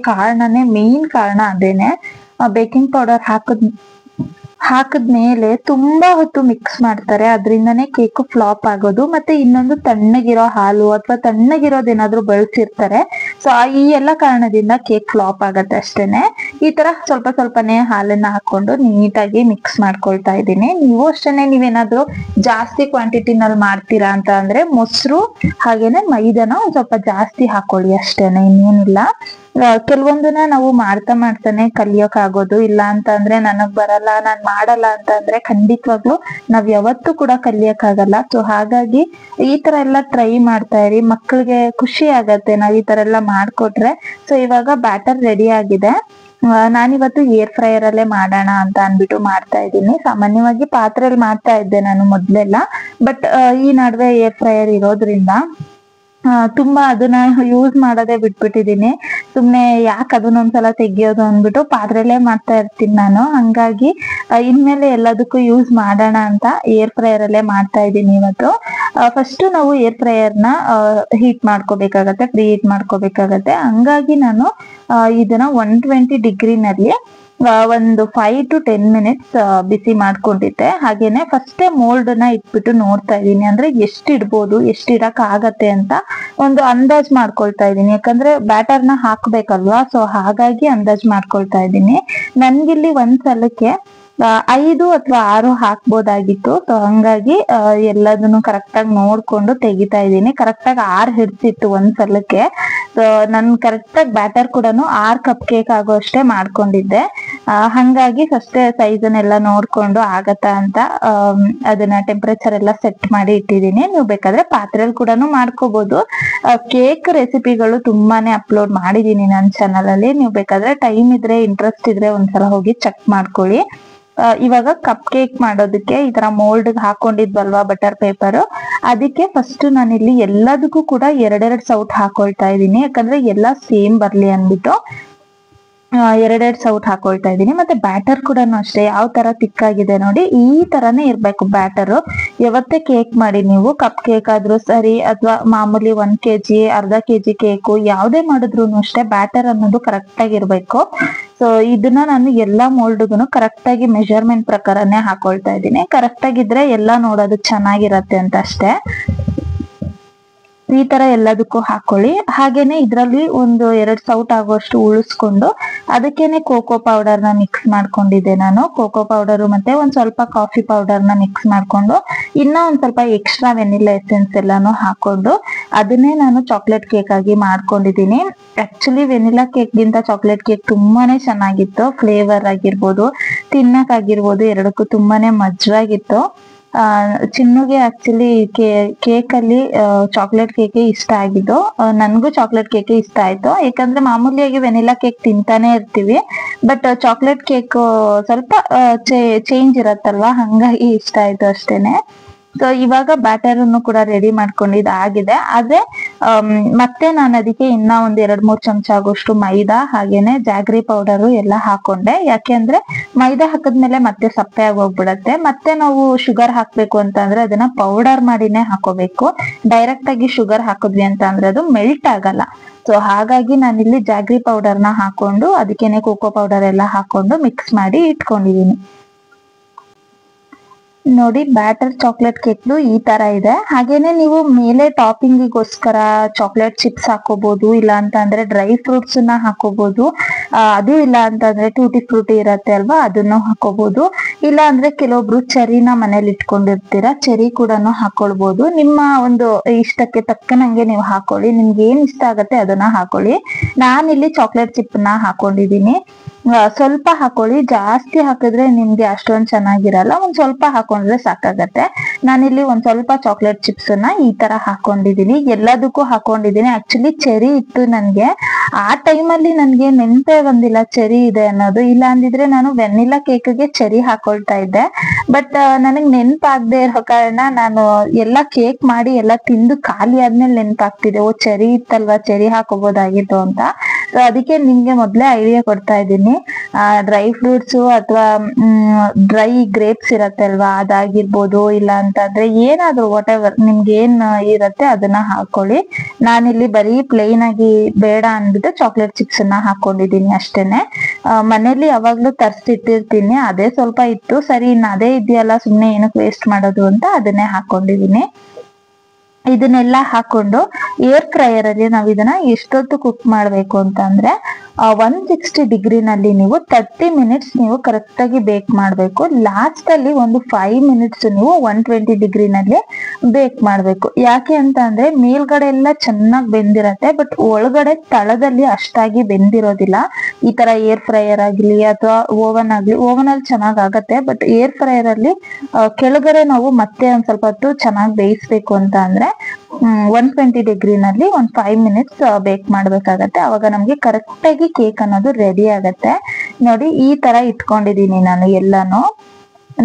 ಮೇನ್ ಕಾರಣ ಅದೇನೆ. ಬೇಕಿಂಗ್ ಪೌಡರ್ ಹಾಕಿದ್ಮೇಲೆ ತುಂಬಾ ಹೊತ್ತು ಮಿಕ್ಸ್ ಮಾಡ್ತಾರೆ, ಅದರಿಂದನೇ ಕೇಕ್ ಫ್ಲಾಪ್ ಆಗೋದು. ಮತ್ತೆ ಇನ್ನೊಂದು ತಣ್ಣಗಿರೋ ಹಾಲು ಅಥವಾ ತಣ್ಣಗಿರೋದೇನಾದ್ರೂ ಬಳಸಿರ್ತಾರೆ. ಸೊ ಈ ಎಲ್ಲ ಕಾರಣದಿಂದ ಕೇಕ್ ಫ್ಲಾಪ್ ಆಗತ್ತೆ ಅಷ್ಟೇನೆ. ಈ ತರ ಸ್ವಲ್ಪನೇ ಹಾಲನ್ನ ಹಾಕೊಂಡು ನೀಟಾಗಿ ಮಿಕ್ಸ್ ಮಾಡ್ಕೊಳ್ತಾ ಇದ್ದೀನಿ. ನೀವು ಅಷ್ಟೇನೆ, ನೀವೇನಾದ್ರೂ ಜಾಸ್ತಿ ಕ್ವಾಂಟಿಟಿನಲ್ಲಿ ಮಾಡ್ತೀರಾ ಅಂತ ಅಂದ್ರೆ ಮೊಸರು ಹಾಗೇನೆ ಮೈದಾನ ಒಂದ್ ಸ್ವಲ್ಪ ಜಾಸ್ತಿ ಹಾಕೊಳ್ಳಿ ಅಷ್ಟೇನೆ, ಇನ್ನೇನಿಲ್ಲ. ಕೆಲವೊಂದನ್ನ ನಾವು ಮಾಡ್ತಾನೆ ಕಲಿಯೋಕ್ ಆಗೋದು. ಇಲ್ಲ ಅಂತ ಅಂದ್ರೆ ನನಗ್ ಬರಲ್ಲ, ನಾನ್ ಮಾಡಲ್ಲ ಅಂತ ಅಂದ್ರೆ ಖಂಡಿತವಾಗ್ಲು ನಾವ್ ಯಾವತ್ತೂ ಕೂಡ ಕಲಿಯಕ್ ಆಗಲ್ಲ. ಸೊ ಹಾಗಾಗಿ ಈ ತರ ಎಲ್ಲ ಟ್ರೈ ಮಾಡ್ತಾ ಇರಿ, ಮಕ್ಕಳಿಗೆ ಖುಷಿ ಆಗತ್ತೆ ನಾವ್ ಈ ತರ ಎಲ್ಲ ಮಾಡ್ಕೊಟ್ರೆ. ಸೊ ಇವಾಗ ಬ್ಯಾಟರ್ ರೆಡಿ ಆಗಿದೆ. ನಾನಿವತ್ತು ಏರ್ ಫ್ರೈಯರ್ ಅಲ್ಲೇ ಮಾಡೋಣ ಅಂತ ಅನ್ಬಿಟ್ಟು ಮಾಡ್ತಾ ಇದ್ದೀನಿ. ಸಾಮಾನ್ಯವಾಗಿ ಪಾತ್ರೆಯಲ್ಲಿ ಮಾಡ್ತಾ ಇದ್ದೆ ನಾನು ಮೊದ್ಲೆಲ್ಲ, ಬಟ್ ಈ ನಡುವೆ ಏರ್ ಫ್ರೈಯರ್ ಇರೋದ್ರಿಂದ ತುಂಬಾ ಅದನ್ನ ಯೂಸ್ ಮಾಡೋದೇ ಬಿಟ್ಬಿಟ್ಟಿದೀನಿ. ಸುಮ್ನೆ ಯಾಕೆ ಅದನ್ನೊಂದ್ಸಲ ತೆಗಿಯೋದು ಅಂದ್ಬಿಟ್ಟು ಪಾತ್ರೆಲ್ಲೇ ಮಾಡ್ತಾ ಇರ್ತೀನಿ ನಾನು. ಹಂಗಾಗಿ ಇನ್ಮೇಲೆ ಎಲ್ಲದಕ್ಕೂ ಯೂಸ್ ಮಾಡೋಣ ಅಂತ ಏರ್ ಫ್ರೈಯರ್ ಅಲ್ಲೇ ಮಾಡ್ತಾ ಇದ್ದೀನಿ ಇವತ್ತು. ಫಸ್ಟ್ ನಾವು ಏರ್ ಫ್ರೈಯರ್ ನ ಹೀಟ್ ಮಾಡ್ಕೋಬೇಕಾಗತ್ತೆ, ಪ್ರೀ ಹೀಟ್ ಮಾಡ್ಕೋಬೇಕಾಗತ್ತೆ. ಹಂಗಾಗಿ ನಾನು ಇದನ್ನ 120 ಡಿಗ್ರಿನಲ್ಲಿ ಒಂದು 5 to 10 minutes ಬಿಸಿ ಮಾಡ್ಕೊಂಡಿದ್ದೆ. ಹಾಗೇನೆ ಫಸ್ಟೇ ಮೋಲ್ಡ್ ನ ಇಟ್ಬಿಟ್ಟು ನೋಡ್ತಾ ಇದೀನಿ, ಅಂದ್ರೆ ಎಷ್ಟು ಇಡ್ಬೋದು, ಎಷ್ಟು ಇಡಕ್ ಆಗತ್ತೆ ಅಂತ ಒಂದು ಅಂದಾಜ್ ಮಾಡ್ಕೊಳ್ತಾ ಇದೀನಿ. ಯಾಕಂದ್ರೆ ಬ್ಯಾಟರ್ ನ ಹಾಕ್ಬೇಕಲ್ವಾ, ಸೊ ಹಾಗಾಗಿ ಅಂದಾಜ್ ಮಾಡ್ಕೊಳ್ತಾ ಇದ್ದೀನಿ. ನನ್ಗಿಲ್ಲಿ ಒಂದ್ಸಲಕ್ಕೆ 5 ಅಥವಾ 6 ಹಾಕ್ಬೋದಾಗಿತ್ತು. ಸೊ ಹಂಗಾಗಿ ಎಲ್ಲದನ್ನು ಕರೆಕ್ಟ್ ಆಗಿ ನೋಡ್ಕೊಂಡು ತೆಗಿತಾ ಇದ್ದೀನಿ. ಕರೆಕ್ಟ್ ಆಗಿ 6 ಹಿಡ್ಸಿತ್ತು ಒಂದ್ಸಲಕ್ಕೆ. ಸೊ ನನ್ ಕರೆಕ್ಟ್ ಆಗಿ ಬ್ಯಾಟರ್ ಕೂಡ 6 ಕಪ್ ಕೇಕ್ ಆಗೋ ಅಷ್ಟೇ ಮಾಡ್ಕೊಂಡಿದ್ದೆ. ಹಂಗಾಗಿ ಫಸ್ಟ್ ಸೈಜನ್ನೆಲ್ಲ ನೋಡ್ಕೊಂಡು ಆಗತ್ತಾ ಅಂತ ಅದನ್ನ ಟೆಂಪರೇಚರ್ ಎಲ್ಲ ಸೆಟ್ ಮಾಡಿ ಇಟ್ಟಿದ್ದೀನಿ. ನೀವು ಬೇಕಾದ್ರೆ ಪಾತ್ರೆಯಲ್ಲಿ ಕೂಡ ಮಾಡ್ಕೋಬಹುದು. ಕೇಕ್ ರೆಸಿಪಿಗಳು ತುಂಬಾನೇ ಅಪ್ಲೋಡ್ ಮಾಡಿದೀನಿ ನನ್ನ ಚಾನಲ್ ಅಲ್ಲಿ. ನೀವು ಬೇಕಾದ್ರೆ ಟೈಮ್ ಇದ್ರೆ, ಇಂಟ್ರೆಸ್ಟ್ ಇದ್ರೆ ಒಂದ್ಸಲ ಹೋಗಿ ಚೆಕ್ ಮಾಡ್ಕೊಳ್ಳಿ. ಇವಾಗ ಕಪ್ ಕೇಕ್ ಮಾಡೋದಕ್ಕೆ ಈ ತರ ಮೋಲ್ಡ್ ಹಾಕೊಂಡಿದ್ವಲ್ವಾ ಬಟರ್ ಪೇಪರ್, ಅದಕ್ಕೆ ಫಸ್ಟ್ ನಾನಿಲ್ಲಿ ಎಲ್ಲದಕ್ಕೂ ಕೂಡ 2 ಸೌಟ್ ಹಾಕೊಳ್ತಾ ಇದ್ದೀನಿ. ಯಾಕಂದ್ರೆ ಎಲ್ಲ ಸೇಮ್ ಬರ್ಲಿ ಅನ್ಬಿಟ್ಟು 2 ಸೌಟ್ ಹಾಕೊಳ್ತಾ ಇದ್ದೀನಿ. ಮತ್ತೆ ಬ್ಯಾಟರ್ ಕೂಡ ಅಷ್ಟೇ ಯಾವ ತರ ತಿಕ್ಕಾಗಿದೆ ನೋಡಿ, ಈ ತರಾನೇ ಇರ್ಬೇಕು ಬ್ಯಾಟರ್. ಯಾವತ್ತೇ ಕೇಕ್ ಮಾಡಿ ನೀವು, ಕಪ್ ಕೇಕ್ ಆದ್ರೂ ಸರಿ ಅಥವಾ ಮಾಮೂಲಿ 1 kg ಅರ್ಧ kg ಕೇಕು ಯಾವ್ದೇ ಮಾಡಿದ್ರು ಅಷ್ಟೇ ಬ್ಯಾಟರ್ ಅನ್ನೋದು ಕರೆಕ್ಟ್ ಆಗಿರ್ಬೇಕು. ಸೊ ಇದನ್ನ ನಾನು ಎಲ್ಲಾ ಮೋಲ್ಡ್ಗೂ ಕರೆಕ್ಟ್ ಆಗಿ ಮೆಜರ್ಮೆಂಟ್ ಪ್ರಕಾರನೇ ಹಾಕೊಳ್ತಾ ಇದ್ದೀನಿ. ಕರೆಕ್ಟ್ ಆಗಿದ್ರೆ ಎಲ್ಲ ನೋಡೋದಕ್ಕೆ ಚೆನ್ನಾಗಿರತ್ತೆ ಅಂತ ಅಷ್ಟೇ. ಈ ತರ ಎಲ್ಲದಕ್ಕೂ ಹಾಕೊಳ್ಳಿ. ಹಾಗೇನೆ ಇದ್ರಲ್ಲಿ ಒಂದು 2 ಸೌಟ್ ಆಗುವಷ್ಟು ಉಳಿಸ್ಕೊಂಡು ಅದಕ್ಕೇನೆ ಕೋಕೋ ಪೌಡರ್ ನ ಮಿಕ್ಸ್ ಮಾಡ್ಕೊಂಡಿದ್ದೆ ನಾನು. ಕೋಕೋ ಪೌಡರ್ ಮತ್ತೆ ಒಂದ್ ಸ್ವಲ್ಪ ಕಾಫಿ ಪೌಡರ್ ನ ಮಿಕ್ಸ್ ಮಾಡ್ಕೊಂಡು ಇನ್ನ ಒಂದ್ ಸ್ವಲ್ಪ ಎಕ್ಸ್ಟ್ರಾ ವೆನಿಲಾ ಎಸೆನ್ಸ್ ಎಲ್ಲಾನು ಹಾಕೊಂಡು ಅದನ್ನೇ ನಾನು ಚಾಕ್ಲೇಟ್ ಕೇಕ್ ಆಗಿ ಮಾಡ್ಕೊಂಡಿದ್ದೀನಿ. ಆಕ್ಚುಲಿ ವೆನಿಲಾ ಕೇಕ್ ಗಿಂತ ಚಾಕ್ಲೇಟ್ ಕೇಕ್ ತುಂಬಾನೇ ಚೆನ್ನಾಗಿತ್ತು. ಫ್ಲೇವರ್ ಆಗಿರ್ಬೋದು, ತಿನ್ನಕ್ ಆಗಿರ್ಬೋದು, ಎರಡಕ್ಕೂ ತುಂಬಾನೇ ಮಜವಾಗಿತ್ತು. ಚಿನ್ನುಗೆ ಆಕ್ಚುಲಿ ಕೇಕ್ ಅಲ್ಲಿ ಚಾಕ್ಲೇಟ್ ಕೇಕ್ ಇಷ್ಟ ಆಗಿದ್ದು, ನನ್ಗೂ ಚಾಕ್ಲೇಟ್ ಕೇಕ್ ಇಷ್ಟ ಆಯ್ತು. ಯಾಕಂದ್ರೆ ಮಾಮೂಲಿಯಾಗಿ ವೆನಿಲಾ ಕೇಕ್ ತಿಂತಾನೆ ಇರ್ತೀವಿ, ಬಟ್ ಚಾಕ್ಲೇಟ್ ಕೇಕ್ ಸ್ವಲ್ಪ ಚೇಂಜ್ ಇರತ್ತಲ್ವಾ, ಹಂಗಾಗಿ ಇಷ್ಟ ಆಯ್ತು ಅಷ್ಟೇನೆ. ಸೊ ಇವಾಗ ಬ್ಯಾಟರ್ ಅನ್ನು ಕೂಡ ರೆಡಿ ಮಾಡ್ಕೊಂಡಿದ್ದಾಗಿದೆ. ಆದ್ರೆ ಮತ್ತೆ ನಾನು ಅದಕ್ಕೆ ಇನ್ನ ಒಂದ್ 2-3 ಚಮಚ ಆಗೋಷ್ಟು ಮೈದಾ ಹಾಗೇನೆ ಜಾಗ್ರಿ ಪೌಡರ್ ಎಲ್ಲ ಹಾಕೊಂಡೆ. ಯಾಕೆಂದ್ರೆ ಮೈದಾ ಹಾಕಿದ್ಮೇಲೆ ಮತ್ತೆ ಸಪ್ಪೆ ಆಗೋಗ್ಬಿಡತ್ತೆ. ಮತ್ತೆ ನಾವು ಶುಗರ್ ಹಾಕ್ಬೇಕು ಅಂತ ಅಂದ್ರೆ ಅದನ್ನ ಪೌಡರ್ ಮಾಡಿನೇ ಹಾಕೋಬೇಕು. ಡೈರೆಕ್ಟ್ ಆಗಿ ಶುಗರ್ ಹಾಕಿದ್ವಿ ಅಂತ ಅಂದ್ರೆ ಅದು ಮೆಲ್ಟ್ ಆಗಲ್ಲ. ಸೊ ಹಾಗಾಗಿ ನಾನಿಲ್ಲಿ ಜಾಗ್ರಿ ಪೌಡರ್ ನ ಹಾಕೊಂಡು ಅದಕ್ಕೇನೆ ಕೋಕೋ ಪೌಡರ್ ಎಲ್ಲ ಹಾಕೊಂಡು ಮಿಕ್ಸ್ ಮಾಡಿ ಇಟ್ಕೊಂಡಿದೀನಿ. ನೋಡಿ ಬ್ಯಾಟರ್ ಚಾಕ್ಲೇಟ್ ಕೇಕ್ ಈ ತರ ಇದೆ. ಹಾಗೇನೆ ನೀವು ಮೇಲೆ ಟಾಪಿಂಗಿಗೋಸ್ಕರ ಚಾಕ್ಲೇಟ್ ಚಿಪ್ಸ್ ಹಾಕೋಬಹುದು, ಇಲ್ಲ ಅಂತ ಅಂದ್ರೆ ಡ್ರೈ ಫ್ರೂಟ್ಸ್ ನ ಹಾಕೋಬಹುದು. ಅದು ಇಲ್ಲ ಅಂತಂದ್ರೆ ಟೂಟಿ ಫ್ರೂಟಿ ಇರತ್ತೆ ಅಲ್ವಾ, ಅದನ್ನು ಹಾಕೋಬಹುದು. ಇಲ್ಲ ಅಂದ್ರೆ ಕೆಲವೊಬ್ರು ಚೆರಿನ ಮನೇಲಿ ಇಟ್ಕೊಂಡಿರ್ತೀರಾ, ಚೆರಿ ಕೂಡ ಹಾಕೊಳ್ಬಹುದು. ನಿಮ್ಮ ಒಂದು ಇಷ್ಟಕ್ಕೆ ತಕ್ಕನಂಗೆ ನೀವು ಹಾಕೊಳ್ಳಿ, ನಿಮ್ಗೆ ಏನ್ ಇಷ್ಟ ಆಗತ್ತೆ ಅದನ್ನ ಹಾಕೊಳ್ಳಿ. ನಾನಿಲ್ಲಿ ಚಾಕ್ಲೇಟ್ ಚಿಪ್ ನ ಹಾಕೊಂಡಿದೀನಿ. ಸ್ವಲ್ಪ ಹಾಕೊಳ್ಳಿ, ಜಾಸ್ತಿ ಹಾಕಿದ್ರೆ ನಿಮ್ಗೆ ಅಷ್ಟೊಂದ್ ಚೆನ್ನಾಗಿರಲ್ಲ. ಒಂದ್ ಸ್ವಲ್ಪ ಹಾಕೊಂಡ್ರೆ ಸಾಕಾಗತ್ತೆ. ನಾನಿಲ್ಲಿ ಒಂದ್ ಸ್ವಲ್ಪ ಚಾಕ್ಲೇಟ್ ಚಿಪ್ಸ್ ನ ಈ ತರ ಹಾಕೊಂಡಿದೀನಿ, ಎಲ್ಲದಕ್ಕೂ ಹಾಕೊಂಡಿದೀನಿ. ಆಕ್ಚುಲಿ ಚೆರಿ ಇತ್ತು ನನ್ಗೆ, ಆ ಟೈಮಲ್ಲಿ ನನ್ಗೆ ನೆನ್ಪೇ ಬಂದಿಲ್ಲ ಚೆರಿ ಇದೆ ಅನ್ನೋದು. ಇಲ್ಲ ಅಂದಿದ್ರೆ ನಾನು ವೆನಿಲಾ ಕೇಕ್ಗೆ ಚೆರಿ ಹಾಕೊಳ್ತಾ ಇದ್ದೆ. ಬಟ್ ನನಗ್ ನೆನ್ಪಾಗದೆ ಇರೋ ಕಾರಣ ನಾನು ಎಲ್ಲಾ ಕೇಕ್ ಮಾಡಿ ಎಲ್ಲ ತಿಂದು ಖಾಲಿ ಆದ್ಮೇಲೆ ನೆನ್ಪಾಗ್ತಿದೆ, ಓ ಚೆರಿ ಇತ್ತಲ್ವಾ, ಚೆರಿ ಹಾಕೋಬಹುದಾಗಿತ್ತು ಅಂತ. ಅದಕ್ಕೆ ನಿಮ್ಗೆ ಮೊದ್ಲೇ ಐಡಿಯಾ ಕೊಡ್ತಾ ಇದ್ದೀನಿ. ಡ್ರೈ ಫ್ರೂಟ್ಸ್ ಅಥವಾ ಡ್ರೈ ಗ್ರೇಪ್ಸ್ ಇರತ್ತೆ ಅಲ್ವಾ, ಅದಾಗಿರ್ಬೋದು. ಇಲ್ಲ ಅಂತಂದ್ರೆ ಏನಾದ್ರು ವಾಟ್ ಎವರ್ ನಿಮ್ಗೆ ಏನ್ ಇರತ್ತೆ ಅದನ್ನ ಹಾಕೊಳ್ಳಿ. ನಾನಿಲ್ಲಿ ಬರೀ ಪ್ಲೇನ್ ಆಗಿ ಬೇಡ ಅಂದ್ಬಿಟ್ಟು ಚಾಕ್ಲೇಟ್ ಚಿಪ್ಸ್ ನ ಹಾಕೊಂಡಿದೀನಿ ಅಷ್ಟೇನೆ. ಮನೇಲಿ ಯಾವಾಗ್ಲೂ ತರ್ಸಿಟ್ಟಿರ್ತೀನಿ, ಅದೇ ಸ್ವಲ್ಪ ಇತ್ತು. ಸರಿ ಇನ್ನು ಅದೇ ಇದೆಯಲ್ಲ, ಸುಮ್ನೆ ಏನಕ್ಕೆ ವೇಸ್ಟ್ ಮಾಡೋದು ಅಂತ ಅದನ್ನೇ ಹಾಕೊಂಡಿದೀನಿ. ಇದನ್ನೆಲ್ಲ ಹಾಕೊಂಡು ಏರ್ ಫ್ರೈಯರ್ ಅಲ್ಲಿ ನಾವ್ ಇದನ್ನ ಎಷ್ಟೊತ್ತು ಕುಕ್ ಮಾಡ್ಬೇಕು ಅಂತ ಅಂದ್ರೆ 160 ಡಿಗ್ರಿನಲ್ಲಿ ನೀವು 30 ಮಿನಿಟ್ಸ್ ನೀವು ಕರೆಕ್ಟ್ ಆಗಿ ಬೇಕ್ ಮಾಡ್ಬೇಕು. ಲಾಸ್ಟ್ ಅಲ್ಲಿ ಒಂದು 5 ಮಿನಿಟ್ಸ್ ನೀವು 120 ಡಿಗ್ರಿನಲ್ಲಿ ಬೇಕ್ ಮಾಡ್ಬೇಕು. ಯಾಕೆ ಅಂತ ಅಂದ್ರೆ ಮೇಲ್ಗಡೆ ಎಲ್ಲ ಚೆನ್ನಾಗಿ ಬೆಂದಿರತ್ತೆ, ಬಟ್ ಒಳಗಡೆ ತಳದಲ್ಲಿ ಅಷ್ಟಾಗಿ ಬೆಂದಿರೋದಿಲ್ಲ. ಈ ತರ ಏರ್ ಫ್ರೈಯರ್ ಆಗ್ಲಿ ಅಥವಾ ಓವನ್ ಆಗ್ಲಿ, ಓವನ್ ಅಲ್ಲಿ ಚೆನ್ನಾಗ್ ಆಗತ್ತೆ, ಬಟ್ ಏರ್ ಫ್ರೈಯರ್ ಅಲ್ಲಿ ಕೆಳಗಡೆ ನಾವು ಮತ್ತೆ ಒಂದ್ ಸ್ವಲ್ಪ ಹೊತ್ತು ಚೆನ್ನಾಗಿ ಬೇಯಿಸ್ಬೇಕು ಅಂತ ಅಂದ್ರೆ 120 ಡಿಗ್ರಿನಲ್ಲಿ ಒಂದ್ 5 ಮಿನಿಟ್ಸ್ ಬೇಕ್ ಮಾಡ್ಬೇಕಾಗತ್ತೆ. ಅವಾಗ ನಮ್ಗೆ ಕರೆಕ್ಟ್ ಆಗಿ ಕೇಕ್ ಅನ್ನೋದು ರೆಡಿ ಆಗತ್ತೆ. ನೋಡಿ ಈ ತರ ಇಟ್ಕೊಂಡಿದೀನಿ ನಾನು ಎಲ್ಲಾನು.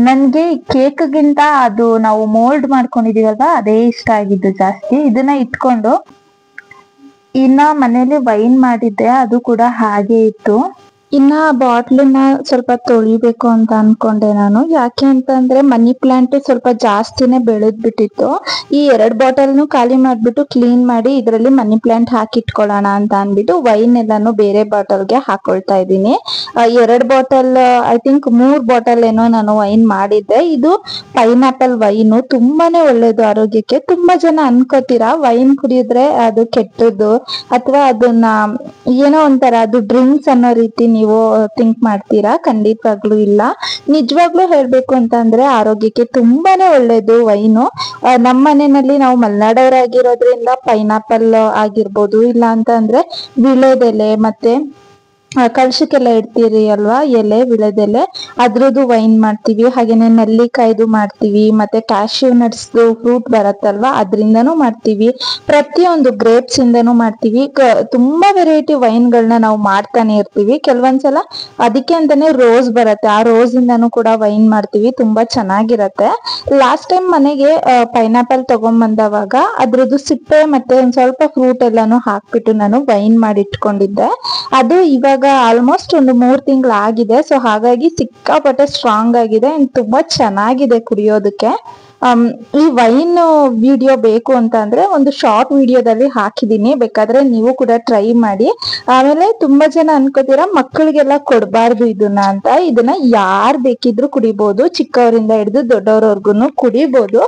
ನನ್ಗೆ ಕೇಕ್ ಗಿಂತ ಅದು ನಾವು ಮೋಲ್ಡ್ ಮಾಡ್ಕೊಂಡಿದೀವಲ್ವಾ, ಅದೇ ಇಷ್ಟ ಆಗಿದ್ದು ಜಾಸ್ತಿ. ಇದನ್ನ ಇಟ್ಕೊಂಡು ಇನ್ನ ಮನೇಲಿ ವೈನ್ ಮಾಡಿದ್ದೆ, ಅದು ಕೂಡ ಹಾಗೆ ಇತ್ತು. ಇನ್ನ ಬಾಟ್ಲನ್ನ ಸ್ವಲ್ಪ ತೊಳಿಬೇಕು ಅಂತ ಅನ್ಕೊಂಡೆ ನಾನು. ಯಾಕೆ ಅಂತಂದ್ರೆ ಮನಿ ಪ್ಲಾಂಟ್ ಸ್ವಲ್ಪ ಜಾಸ್ತಿನೇ ಬೆಳೆದ್ಬಿಟ್ಟಿತ್ತು. ಈ 2 ಬಾಟಲ್ನು ಖಾಲಿ ಮಾಡ್ಬಿಟ್ಟು ಕ್ಲೀನ್ ಮಾಡಿ ಇದ್ರಲ್ಲಿ ಮನಿ ಪ್ಲಾಂಟ್ ಹಾಕಿಟ್ಕೊಳ್ಳೋಣ ಅಂತ ಅನ್ಬಿಟ್ಟು ವೈನ್ ಎಲ್ಲಾನು ಬೇರೆ ಬಾಟಲ್ಗೆ ಹಾಕೊಳ್ತಾ ಇದ್ದೀನಿ. 2 ಬಾಟಲ್ ಐ ಥಿಂಕ್ 3 ಬಾಟಲ್ ಏನೋ ನಾನು ವೈನ್ ಮಾಡಿದ್ದೆ. ಇದು ಪೈನಾಪಲ್ ವೈನು, ತುಂಬಾನೇ ಒಳ್ಳೇದು ಆರೋಗ್ಯಕ್ಕೆ. ತುಂಬಾ ಜನ ಅನ್ಕೋತೀರಾ ವೈನ್ ಕುಡಿದ್ರೆ ಅದು ಕೆಟ್ಟದ್ದು ಅಥವಾ ಅದನ್ನ ಏನೋ ಒಂಥರ ಅದು ಡ್ರಿಂಕ್ಸ್ ಅನ್ನೋ ರೀತಿ ನೀವು ಥಿಂಕ್ ಮಾಡ್ತೀರಾ. ಖಂಡಿತವಾಗ್ಲೂ ಇಲ್ಲ. ನಿಜವಾಗ್ಲೂ ಹೇಳ್ಬೇಕು ಅಂತ ಅಂದ್ರೆ ಆರೋಗ್ಯಕ್ಕೆ ತುಂಬಾನೇ ಒಳ್ಳೇದು ವೈನು. ನಮ್ಮ ಮನೆಯಲ್ಲಿ ನಾವು ಮಲ್ನಾಡವರಾಗಿರೋದ್ರಿಂದ ಪೈನಾಪಲ್ ಆಗಿರ್ಬೋದು, ಇಲ್ಲ ಅಂತ ಅಂದ್ರೆ ವಿಳೆದೆಲೆ ಮತ್ತೆ ಕಳ್ಸಕ್ಕೆಲ್ಲ ಇಡ್ತೀರಿ ಅಲ್ವಾ ಎಲೆ, ವಿಳೆದೆಲೆ, ಅದ್ರದ್ದು ವೈನ್ ಮಾಡ್ತೀವಿ. ಹಾಗೇನೆ ನೆಲ್ಲಿಕಾಯ್ದು ಮಾಡ್ತೀವಿ, ಮತ್ತೆ ಕ್ಯಾಶ್ಯೂ ನಟ್ಸ್ ಫ್ರೂಟ್ ಬರತ್ತಲ್ವಾ ಅದ್ರಿಂದನೂ ಮಾಡ್ತೀವಿ. ಪ್ರತಿಯೊಂದು ಗ್ರೇಪ್ಸ್ ಇಂದನೂ ಮಾಡ್ತೀವಿ. ತುಂಬಾ ವೆರೈಟಿ ವೈನ್ಗಳನ್ನ ನಾವು ಮಾಡ್ತಾನೆ ಇರ್ತೀವಿ. ಕೆಲವೊಂದ್ಸಲ ಅದಕ್ಕೆ ಅಂತಾನೆ ರೋಸ್ ಬರತ್ತೆ, ಆ ರೋಸ್ ಇಂದನೂ ಕೂಡ ವೈನ್ ಮಾಡ್ತೀವಿ, ತುಂಬಾ ಚೆನ್ನಾಗಿರತ್ತೆ. ಲಾಸ್ಟ್ ಟೈಮ್ ಮನೆಗೆ ಪೈನಾಪಲ್ ತಗೊಂಡ್ಬಂದವಾಗ ಅದ್ರದ್ದು ಸಿಪ್ಪೆ ಮತ್ತೆ ಒಂದ್ ಸ್ವಲ್ಪ ಫ್ರೂಟ್ ಎಲ್ಲಾನು ಹಾಕ್ಬಿಟ್ಟು ನಾನು ವೈನ್ ಮಾಡಿ ಇಟ್ಕೊಂಡಿದ್ದೆ. ಅದು ಇವಾಗ ಆಲ್ಮೋಸ್ಟ್ ಒಂದು 3 ತಿಂಗಳು ಆಗಿದೆ. ಸೊ ಹಾಗಾಗಿ ಸಿಕ್ಕಾಪಟ್ಟೆ ಸ್ಟ್ರಾಂಗ್ ಆಗಿದೆ, ತುಂಬಾ ಚೆನ್ನಾಗಿದೆ ಕುಡಿಯೋದಕ್ಕೆ. ಈ ವೈನ್ ವಿಡಿಯೋ ಬೇಕು ಅಂತ ಅಂದ್ರೆ ಒಂದು ಶಾರ್ಟ್ ವಿಡಿಯೋದಲ್ಲಿ ಹಾಕಿದೀನಿ, ಬೇಕಾದ್ರೆ ನೀವು ಕೂಡ ಟ್ರೈ ಮಾಡಿ. ಆಮೇಲೆ ತುಂಬಾ ಜನ ಅನ್ಕೋತೀರಾ ಮಕ್ಕಳಿಗೆಲ್ಲ ಕೊಡಬಾರ್ದು ಇದನ್ನ ಅಂತ. ಇದನ್ನ ಯಾರ್ ಬೇಕಿದ್ರು ಕುಡಿಬಹುದು, ಚಿಕ್ಕವರಿಂದ ಹಿಡಿದು ದೊಡ್ಡವರವರ್ಗುನು ಕುಡಿಬಹುದು.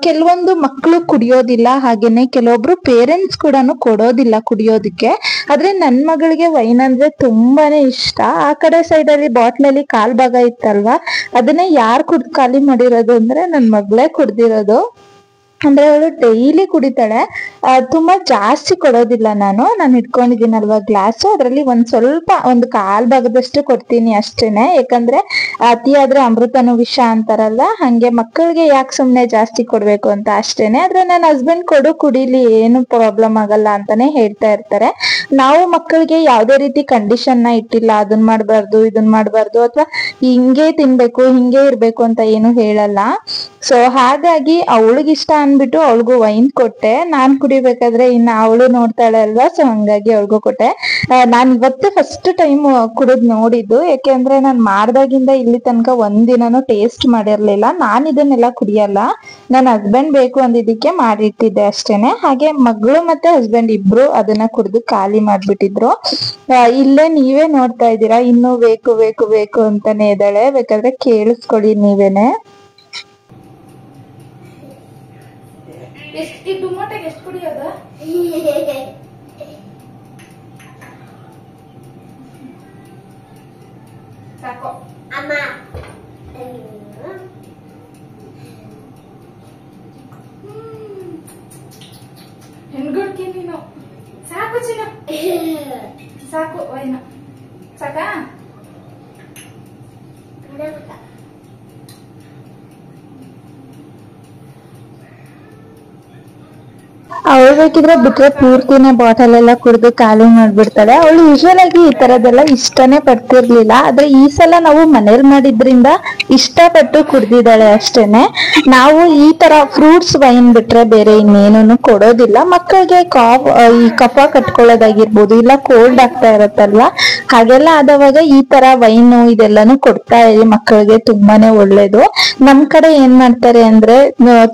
ಕೆಲವೊಂದು ಮಕ್ಕಳು ಕುಡಿಯೋದಿಲ್ಲ, ಹಾಗೇನೆ ಕೆಲವೊಬ್ರು ಪೇರೆಂಟ್ಸ್ ಕೂಡ ಕೊಡೋದಿಲ್ಲ ಕುಡಿಯೋದಕ್ಕೆ. ಆದ್ರೆ ನನ್ ಮಗಳಿಗೆ ವೈನ್ ಅಂದ್ರೆ ತುಂಬಾನೇ ಇಷ್ಟ. ಆ ಕಡೆ ಸೈಡ್ ಅಲ್ಲಿ ಬಾಟ್ಲಲ್ಲಿ ಕಾಲ್ ಭಾಗ ಇತ್ತಲ್ವಾ, ಅದನ್ನೇ ಯಾರ್ ಕುಡ್ದು ಖಾಲಿ ಮಾಡಿರೋದು ಅಂದ್ರೆ ನನ್ ಮಗಳೇ ಕುಡ್ದಿರೋದು. ಅಂದ್ರೆ ಅವಳು ಡೈಲಿ ಕುಡಿತಾಳೆ. ತುಂಬಾ ಜಾಸ್ತಿ ಕೊಡೋದಿಲ್ಲ ನಾನು ಇಟ್ಕೊಂಡಿದ್ದೀನಲ್ವಾ ಗ್ಲಾಸು, ಅದ್ರಲ್ಲಿ ಒಂದ್ ಸ್ವಲ್ಪ ಒಂದು ಕಾಲ್ ಭಾಗದಷ್ಟು ಕೊಡ್ತೀನಿ ಅಷ್ಟೇನೆ. ಯಾಕಂದ್ರೆ ಅತಿಯಾದ್ರೆ ಅಮೃತನು ವಿಷ ಅಂತಾರಲ್ಲ, ಹಂಗೆ ಮಕ್ಕಳಿಗೆ ಯಾಕೆ ಸುಮ್ನೆ ಜಾಸ್ತಿ ಕೊಡ್ಬೇಕು ಅಂತ ಅಷ್ಟೇನೆ. ಆದ್ರೆ ನನ್ನ ಹಸ್ಬೆಂಡ್ ಕುಡೀಲಿ, ಏನು ಪ್ರಾಬ್ಲಮ್ ಆಗಲ್ಲ ಅಂತಾನೆ ಹೇಳ್ತಾ ಇರ್ತಾರೆ. ನಾವು ಮಕ್ಕಳಿಗೆ ಯಾವ್ದೇ ರೀತಿ ಕಂಡೀಷನ್ ನ ಇಟ್ಟಿಲ್ಲ, ಅದನ್ ಮಾಡ್ಬಾರ್ದು ಇದನ್ ಮಾಡ್ಬಾರ್ದು ಅಥವಾ ಹಿಂಗೆ ತಿನ್ಬೇಕು ಹಿಂಗೆ ಇರ್ಬೇಕು ಅಂತ ಏನು ಹೇಳಲ್ಲ. ಸೊ ಹಾಗಾಗಿ ಅವಳಿಗಿಷ್ಟ ಅನ್ಬಿಟ್ಟು ಅವಳಿಗೂ ವೈನ್ ಕೊಟ್ಟೆ. ನಾನ್ ಕುಡಿಬೇಕಾದ್ರೆ ಇನ್ನ ಅವಳು ನೋಡ್ತಾಳೆ ಅಲ್ವಾ, ಸೊ ಹಂಗಾಗಿ ಅವಳಿಗೂ ಕೊಟ್ಟೆ. ನಾನ್ ಇವತ್ತೇ ಫಸ್ಟ್ ಟೈಮ್ ಕುಡಿದ್ ನೋಡಿದ್ದು, ಯಾಕೆಂದ್ರೆ ನಾನ್ ಮಾಡ್ದಾಗಿಂದ ಇಲ್ಲಿ ತನಕ ಒಂದಿನನು ಟೇಸ್ಟ್ ಮಾಡಿರ್ಲಿಲ್ಲ. ನಾನ್ ಇದನ್ನೆಲ್ಲ ಕುಡಿಯಲ್ಲ, ನನ್ನ ಹಸ್ಬೆಂಡ್ ಬೇಕು ಅಂದಿದ್ದಕ್ಕೆ ಮಾಡಿಟ್ಟಿದ್ದೆ ಅಷ್ಟೇನೆ. ಹಾಗೆ ಮಗಳು ಮತ್ತೆ ಹಸ್ಬೆಂಡ್ ಇಬ್ರು ಅದನ್ನ ಕುಡಿದು ಖಾಲಿ ಮಾಡ್ಬಿಟ್ಟಿದ್ರು. ಇಲ್ಲೇ ನೀವೇ ನೋಡ್ತಾ ಇದ್ದೀರಾ, ಇನ್ನೂ ಬೇಕು ಬೇಕು ಬೇಕು ಅಂತಾನೆ ಇದ್ದಾಳೆ, ಬೇಕಾದ್ರೆ ಕೇಳಿಸ್ಕೊಳ್ಳಿ ನೀವೇನೆ. ಎಷ್ಟು ಈ ಟೊಮೊಟೊಗೆ ಎಷ್ಟು ಕುಡಿಯೋದು? ಸಾಕು ಅಮ್ಮ. ಹೆಣ್ಗುಡ್ಕಿ ನೀನು. ಸಾಕು ಚಿನ್ನ, ಸಾಕು ವೈನ ಸಾಕಾ? ಅವಳು ಬೇಕಿದ್ರೆ ಬಿಟ್ರೆ ಪೂರ್ತಿನೇ ಬಾಟಲ್ ಎಲ್ಲ ಕುಡಿದು ಖಾಲಿ ಮಾಡ್ಬಿಡ್ತಾಳೆ. ಅವಳು ಯೂಶುವಲ್ ಆಗಿ ಈ ತರದೆಲ್ಲ ಇಷ್ಟನೇ ಪಡ್ತಿರ್ಲಿಲ್ಲ, ಆದ್ರೆ ಈ ಸಲ ನಾವು ಮನೇಲಿ ಮಾಡಿದ್ರಿಂದ ಇಷ್ಟಪಟ್ಟು ಕುಡ್ದಿದ್ದಾಳೆ ಅಷ್ಟೇನೆ. ನಾವು ಈ ತರ ಫ್ರೂಟ್ಸ್ ವೈನ್ ಬಿಟ್ರೆ ಬೇರೆ ಇನ್ನೇನು ಕೊಡೋದಿಲ್ಲ ಮಕ್ಕಳಿಗೆ. ಈ ಕಫ ಕಟ್ಕೊಳ್ಳೋದಾಗಿರ್ಬೋದು, ಇಲ್ಲ ಕೋಲ್ಡ್ ಆಗ್ತಾ ಇರತ್ತಲ್ವಾ, ಹಾಗೆಲ್ಲ ಆದವಾಗ ಈ ತರ ವೈನು ಇದೆಲ್ಲಾನು ಕೊಡ್ತಾ ಇರಿ ಮಕ್ಕಳಿಗೆ, ತುಂಬಾನೇ ಒಳ್ಳೇದು. ನಮ್ ಕಡೆ ಏನ್ ಮಾಡ್ತಾರೆ ಅಂದ್ರೆ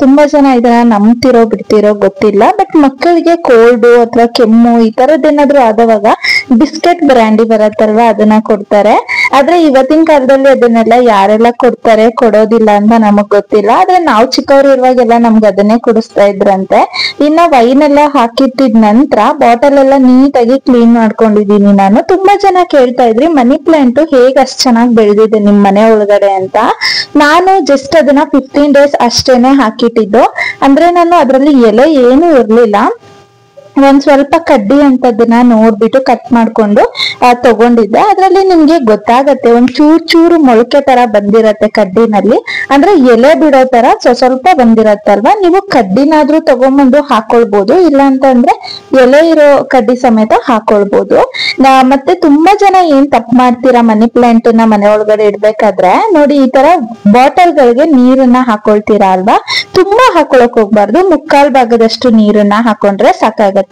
ತುಂಬಾ ಜನ ಇದನ್ನ ನಂಬ್ತಿರೋ ಬಿಡ್ತಿರೋ ಗೊತ್ತಿಲ್ಲ, ಬಟ್ ಮಕ್ಕಳಿಗೆ ಕೋಲ್ಡ್ ಅಥವಾ ಕೆಮ್ಮು ಈ ತರದ್ದೇನಾದ್ರು ಆದವಾಗ ಬಿಸ್ಕೆಟ್ ಬ್ರ್ಯಾಂಡಿ ಬರತ್ತಲ್ವಾ ಅದನ್ನ ಕೊಡ್ತಾರೆ. ಆದ್ರೆ ಇವತ್ತಿನ ಕಾಲದಲ್ಲಿ ಅದನ್ನೆಲ್ಲ ಯಾರೆಲ್ಲ ಕೊಡ್ತಾರೆ ಕೊಡೋದಿಲ್ಲ ಅಂತ ನಮಗ್ ಗೊತ್ತಿಲ್ಲ. ಆದ್ರೆ ನಾವು ಚಿಕ್ಕವ್ರು ಇರುವಾಗೆಲ್ಲ ನಮ್ಗೆ ಅದನ್ನೇ ಕುಡಿಸ್ತಾ ಇದ್ರಂತೆ. ಇನ್ನ ವೈನ್ ಎಲ್ಲ ಹಾಕಿಟ್ಟಿದ ನಂತರ ಬಾಟಲ್ ಎಲ್ಲ ನೀಟಾಗಿ ಕ್ಲೀನ್ ಮಾಡ್ಕೊಂಡಿದೀನಿ ನಾನು. ತುಂಬಾ ಜನ ಕೇಳ್ತಾ ಇದ್ರಿ ಮನಿ ಪ್ಲಾಂಟ್ ಹೇಗ್ ಅಷ್ಟ್ ಚೆನ್ನಾಗಿ ಬೆಳೆದಿದೆ ನಿಮ್ ಮನೆ ಒಳಗಡೆ ಅಂತ. ನಾನು ಜಸ್ಟ್ ಅದನ್ನ 15 days ಅಷ್ಟೇನೆ ಹಾಕಿಟ್ಟಿದ್ದು. ಅಂದ್ರೆ ನಾನು ಅದ್ರಲ್ಲಿ ಎಲೆ ಏನು ಇರ್ಲಿಲ್ಲ, ಒಂದ್ ಸ್ವಲ್ಪ ಕಡ್ಡಿ ಅಂತದನ್ನ ನೋಡ್ಬಿಟ್ಟು ಕಟ್ ಮಾಡ್ಕೊಂಡು ತಗೊಂಡಿದ್ದೆ. ಅದ್ರಲ್ಲಿ ನಿಮ್ಗೆ ಗೊತ್ತಾಗತ್ತೆ ಒಂದ್ ಚೂರು ಮೊಳಕೆ ತರ ಬಂದಿರತ್ತೆ ಕಡ್ಡಿನಲ್ಲಿ, ಅಂದ್ರೆ ಎಲೆ ಬಿಡೋ ತರ ಸ್ವಲ್ಪ ಬಂದಿರತ್ತಲ್ವಾ. ನೀವು ಕಡ್ಡಿನಾದ್ರೂ ತಗೊಂಬಂದು ಹಾಕೊಳ್ಬಹುದು, ಇಲ್ಲ ಅಂತಂದ್ರೆ ಎಲೆ ಇರೋ ಕಡ್ಡಿ ಸಮೇತ ಹಾಕೊಳ್ಬಹುದು. ಮತ್ತೆ ತುಂಬಾ ಜನ ಏನ್ ತಪ್ಪು ಮಾಡ್ತೀರಾ ಮನಿ ಪ್ಲಾಂಟ್ ನ ಮನೆ ಒಳಗಡೆ ಇಡ್ಬೇಕಾದ್ರೆ, ನೋಡಿ ಈ ತರ ಬಾಟಲ್ ಗಳಿಗೆ ನೀರನ್ನ ಹಾಕೊಳ್ತೀರಾ ಅಲ್ವಾ, ತುಂಬಾ ಹಾಕೊಳಕ್ ಹೋಗ್ಬಾರ್ದು. ಮುಕ್ಕಾಲ್ ಭಾಗದಷ್ಟು ನೀರನ್ನ ಹಾಕೊಂಡ್ರೆ ಸಾಕಾಗತ್ತೆ.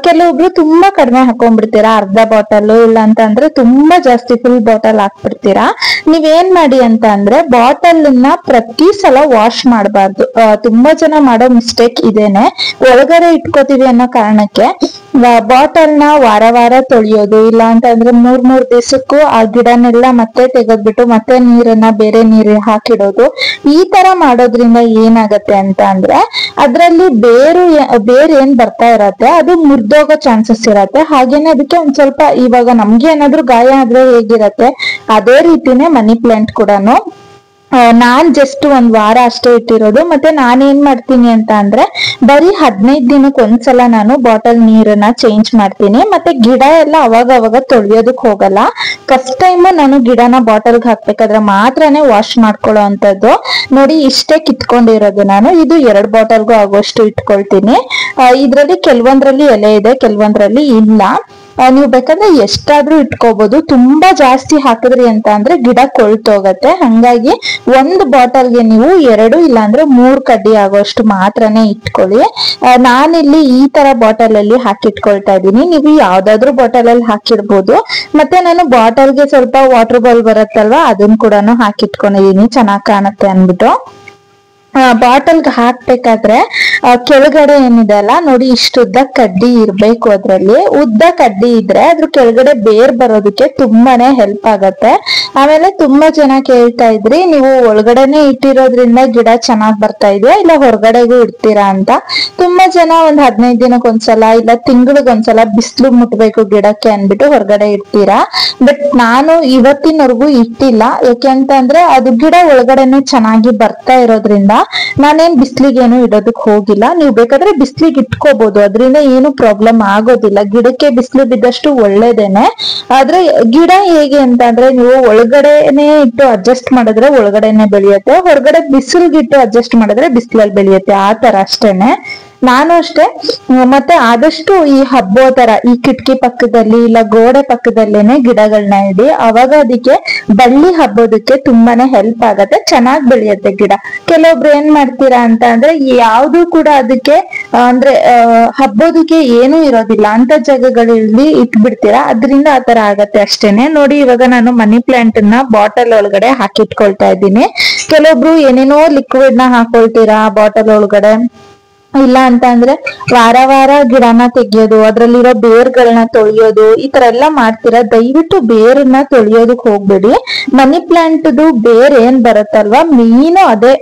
ಕೆಲವೊಬ್ರು ತುಂಬಾ ಕಡಿಮೆ ಹಾಕೊಂಡ್ಬಿಡ್ತೀರಾ, ಅರ್ಧ ಬಾಟಲ್ ಇಲ್ಲ ಅಂತಂದ್ರೆ ತುಂಬಾ ಜಾಸ್ತಿ ಫುಲ್ ಬಾಟಲ್ ಹಾಕ್ಬಿಡ್ತೀರಾ. ನೀವೇನ್ ಮಾಡಿ ಅಂತ ಅಂದ್ರೆ ಬಾಟಲ್ ನ ಪ್ರತಿ ಸಲ ವಾಶ್ ಮಾಡಬಾರ್ದು. ತುಂಬಾ ಜನ ಮಾಡೋ ಮಿಸ್ಟೇಕ್ ಇದೇನೆ. ಒಳಗಡೆ ಇಟ್ಕೋತೀವಿ ಅನ್ನೋ ಕಾರಣಕ್ಕೆ ಬಾಟಲ್ ನ ವಾರ ತೊಳೆಯೋದು, ಇಲ್ಲ ಅಂತಂದ್ರೆ 3 ದಿವಸಕ್ಕೂ ಆ ಗಿಡನೆಲ್ಲ ಮತ್ತೆ ತೆಗೆದ್ಬಿಟ್ಟು ಮತ್ತೆ ನೀರನ್ನ ಬೇರೆ ನೀರು ಹಾಕಿಡೋದು. ಈ ತರ ಮಾಡೋದ್ರಿಂದ ಏನಾಗತ್ತೆ ಅಂತ ಅಂದ್ರೆ ಅದ್ರಲ್ಲಿ ಬೇರು ಏನ್ ಬರ್ತಾ ಇರತ್ತೆ ಅದು ಮುರಿದೋಗೋ ಚಾನ್ಸಸ್ ಇರತ್ತೆ. ಹಾಗೇನೆ ಅದಕ್ಕೆ ಒಂದ್ ಸ್ವಲ್ಪ, ಇವಾಗ ನಮ್ಗೆ ಏನಾದ್ರು ಗಾಯ ಆದ್ರೆ ಹೇಗಿರತ್ತೆ ಅದೇ ರೀತಿನೇ ಮನಿ ಪ್ಲಾಂಟ್ ಕೂಡನು. ನಾನ್ ಜಸ್ಟ್ 1 ವಾರ ಅಷ್ಟೇ ಇಟ್ಟಿರೋದು. ಮತ್ತೆ ನಾನೇನ್ ಮಾಡ್ತೀನಿ ಅಂತ ಅಂದ್ರೆ ಬರೀ 15 ದಿನಕ್ಕೆ ಒಂದ್ಸಲ ನಾನು ಬಾಟಲ್ ನೀರನ್ನ ಚೇಂಜ್ ಮಾಡ್ತೀನಿ. ಮತ್ತೆ ಗಿಡ ಎಲ್ಲ ಅವಾಗ ತೊಳೆಯೋದಕ್ ಹೋಗಲ್ಲ. ಫಸ್ಟ್ ಟೈಮ್ ನಾನು ಗಿಡನ ಬಾಟಲ್ಗೆ ಹಾಕ್ಬೇಕಾದ್ರೆ ಮಾತ್ರನೇ ವಾಶ್ ಮಾಡ್ಕೊಳ್ಳೋ ಅಂತದ್ದು. ನೋಡಿ ಇಷ್ಟೇ ಕಿತ್ಕೊಂಡಿರೋದು ನಾನು. ಇದು 2 ಬಾಟಲ್ಗೂ ಆಗೋಷ್ಟು ಇಟ್ಕೊಳ್ತೀನಿ. ಇದ್ರಲ್ಲಿ ಕೆಲವೊಂದ್ರಲ್ಲಿ ಎಲೆ ಇದೆ, ಕೆಲವೊಂದ್ರಲ್ಲಿ ಇಲ್ಲ. ನೀವು ಬೇಕಾದ್ರೆ ಎಷ್ಟಾದ್ರೂ ಇಟ್ಕೋಬಹುದು. ತುಂಬಾ ಜಾಸ್ತಿ ಹಾಕಿದ್ರಿ ಅಂತ ಅಂದ್ರೆ ಗಿಡ ಕೊಳ್ತೋಗತ್ತೆ. ಹಂಗಾಗಿ 1 ಬಾಟಲ್ಗೆ ನೀವು 2 ಇಲ್ಲ ಅಂದ್ರೆ 3 ಕಡ್ಡಿ ಆಗೋಷ್ಟು ಮಾತ್ರನೇ ಇಟ್ಕೊಳ್ಳಿ. ನಾನಿಲ್ಲಿ ಈ ತರ ಬಾಟಲ್ ಅಲ್ಲಿ ಹಾಕಿಟ್ಕೊಳ್ತಾ ಇದ್ದೀನಿ. ನೀವು ಯಾವ್ದಾದ್ರು ಬಾಟಲ್ ಅಲ್ಲಿ ಹಾಕಿಡ್ಬೋದು. ಮತ್ತೆ ನಾನು ಬಾಟಲ್ಗೆ ಸ್ವಲ್ಪ ವಾಟರ್ ಬಾಲ್ ಬರುತ್ತಲ್ವಾ ಅದನ್ನ ಕೂಡ ಹಾಕಿಟ್ಕೊಂಡಿದೀನಿ ಚೆನ್ನಾಗ್ ಕಾಣುತ್ತೆ ಅನ್ಬಿಟ್ಟು. ಬಾಟಲ್ಗೆ ಹಾಕ್ಬೇಕಾದ್ರೆ ಕೆಳಗಡೆ ಏನಿದೆ ಅಲ್ಲ ನೋಡಿ, ಇಷ್ಟು ಉದ್ದ ಕಡ್ಡಿ ಇರ್ಬೇಕು. ಅದ್ರಲ್ಲಿ ಉದ್ದ ಕಡ್ಡಿ ಇದ್ರೆ ಅದ್ರ ಕೆಳಗಡೆ ಬೇರ್ ಬರೋದಕ್ಕೆ ತುಂಬಾನೇ ಹೆಲ್ಪ್ ಆಗತ್ತೆ. ಆಮೇಲೆ ತುಂಬಾ ಜನ ಕೇಳ್ತಾ ಇದ್ರಿ ನೀವು ಒಳಗಡೆನೆ ಇಟ್ಟಿರೋದ್ರಿಂದ ಗಿಡ ಚೆನ್ನಾಗ್ ಬರ್ತಾ ಇದೆಯಾ ಇಲ್ಲ ಹೊರಗಡೆಗೂ ಇಡ್ತೀರಾ ಅಂತ. ತುಂಬಾ ಜನ ಒಂದ್ 15 ದಿನಕ್ಕೊಂದ್ಸಲ ಇಲ್ಲ ತಿಂಗಳಿಗೊಂದ್ಸಲ ಬಿಸಿಲು ಮುಟ್ಬೇಕು ಗಿಡಕ್ಕೆ ಅನ್ಬಿಟ್ಟು ಹೊರಗಡೆ ಇಡ್ತೀರಾ. ಬಟ್ ನಾನು ಇವತ್ತಿನವರೆಗೂ ಇಟ್ಟಿಲ್ಲ. ಯಾಕೆಂತಂದ್ರೆ ಅದು ಗಿಡ ಒಳಗಡೆನೆ ಚೆನ್ನಾಗಿ ಬರ್ತಾ ಇರೋದ್ರಿಂದ ನಾನೇನ್ ಬಿಸ್ಲಿಗೇನು ಇಡೋದಕ್ ಹೋಗಿಲ್ಲ. ನೀವು ಬೇಕಾದ್ರೆ ಬಿಸ್ಲಿಗೆ ಇಟ್ಕೋಬಹುದು, ಅದರಿಂದ ಏನು ಪ್ರಾಬ್ಲಮ್ ಆಗೋದಿಲ್ಲ. ಗಿಡಕ್ಕೆ ಬಿಸಿಲು ಬಿದ್ದಷ್ಟು ಒಳ್ಳೇದೇನೆ. ಆದ್ರೆ ಗಿಡ ಹೇಗೆ ಅಂತ ಅಂದ್ರೆ ನೀವು ಒಳಗಡೆನೆ ಇಟ್ಟು ಅಡ್ಜಸ್ಟ್ ಮಾಡಿದ್ರೆ ಒಳಗಡೆನೆ ಬೆಳೆಯುತ್ತೆ, ಹೊರಗಡೆ ಬಿಸಿಲ್ಗಿಟ್ಟು ಅಡ್ಜಸ್ಟ್ ಮಾಡಿದ್ರೆ ಬಿಸಿಲಲ್ಲಿ ಬೆಳೆಯುತ್ತೆ. ಆ ತರ ಅಷ್ಟೇನೆ. ನಾನು ಅಷ್ಟೇ. ಮತ್ತೆ ಆದಷ್ಟು ಈ ಹಬ್ಬೋ ತರ ಈ ಕಿಟಕಿ ಪಕ್ಕದಲ್ಲಿ ಇಲ್ಲ ಗೋಡೆ ಪಕ್ಕದಲ್ಲೇನೆ ಗಿಡಗಳನ್ನ ಇಡಿ. ಅವಾಗ ಅದಕ್ಕೆ ಬಳ್ಳಿ ಹಬ್ಬೋದಕ್ಕೆ ತುಂಬಾನೇ ಹೆಲ್ಪ್ ಆಗತ್ತೆ, ಚೆನ್ನಾಗ್ ಬೆಳೆಯುತ್ತೆ ಗಿಡ. ಕೆಲವೊಬ್ರು ಏನ್ ಮಾಡ್ತೀರಾ ಅಂತ ಅಂದ್ರೆ ಯಾವ್ದು ಕೂಡ ಅದಕ್ಕೆ ಅಂದ್ರೆ ಹಬ್ಬೋದಕ್ಕೆ ಏನೂ ಇರೋದಿಲ್ಲ ಅಂತ ಜಾಗಗಳಲ್ಲಿ ಇಟ್ಬಿಡ್ತೀರಾ, ಅದರಿಂದ ಆತರ ಆಗತ್ತೆ ಅಷ್ಟೇನೆ. ನೋಡಿ ಇವಾಗ ನಾನು ಮನಿ ಪ್ಲಾಂಟ್ ನ ಬಾಟಲ್ ಒಳಗಡೆ ಹಾಕಿಟ್ಕೊಳ್ತಾ ಇದ್ದೀನಿ. ಕೆಲವೊಬ್ರು ಏನೇನೋ ಲಿಕ್ವಿಡ್ ನ ಹಾಕೊಳ್ತೀರಾ ಬಾಟಲ್ ಒಳಗಡೆ, ಇಲ್ಲ ಅಂತ ಅಂದ್ರೆ ವಾರ ಗಿಡನ ತೆಗಿಯೋದು, ಅದ್ರಲ್ಲಿರೋ ಬೇರ್ಗಳನ್ನ ತೊಳೆಯೋದು, ಈ ತರ ಎಲ್ಲ ಮಾಡ್ತೀರಾ. ದಯವಿಟ್ಟು ಬೇರನ್ನ ತೊಳೆಯೋದಕ್ ಹೋಗ್ಬೇಡಿ. ಮನಿ ಪ್ಲಾಂಟ್ದು ಬೇರ್ ಏನ್ ಬರುತ್ತಲ್ವಾ ಮೇನ್ ಅದೇ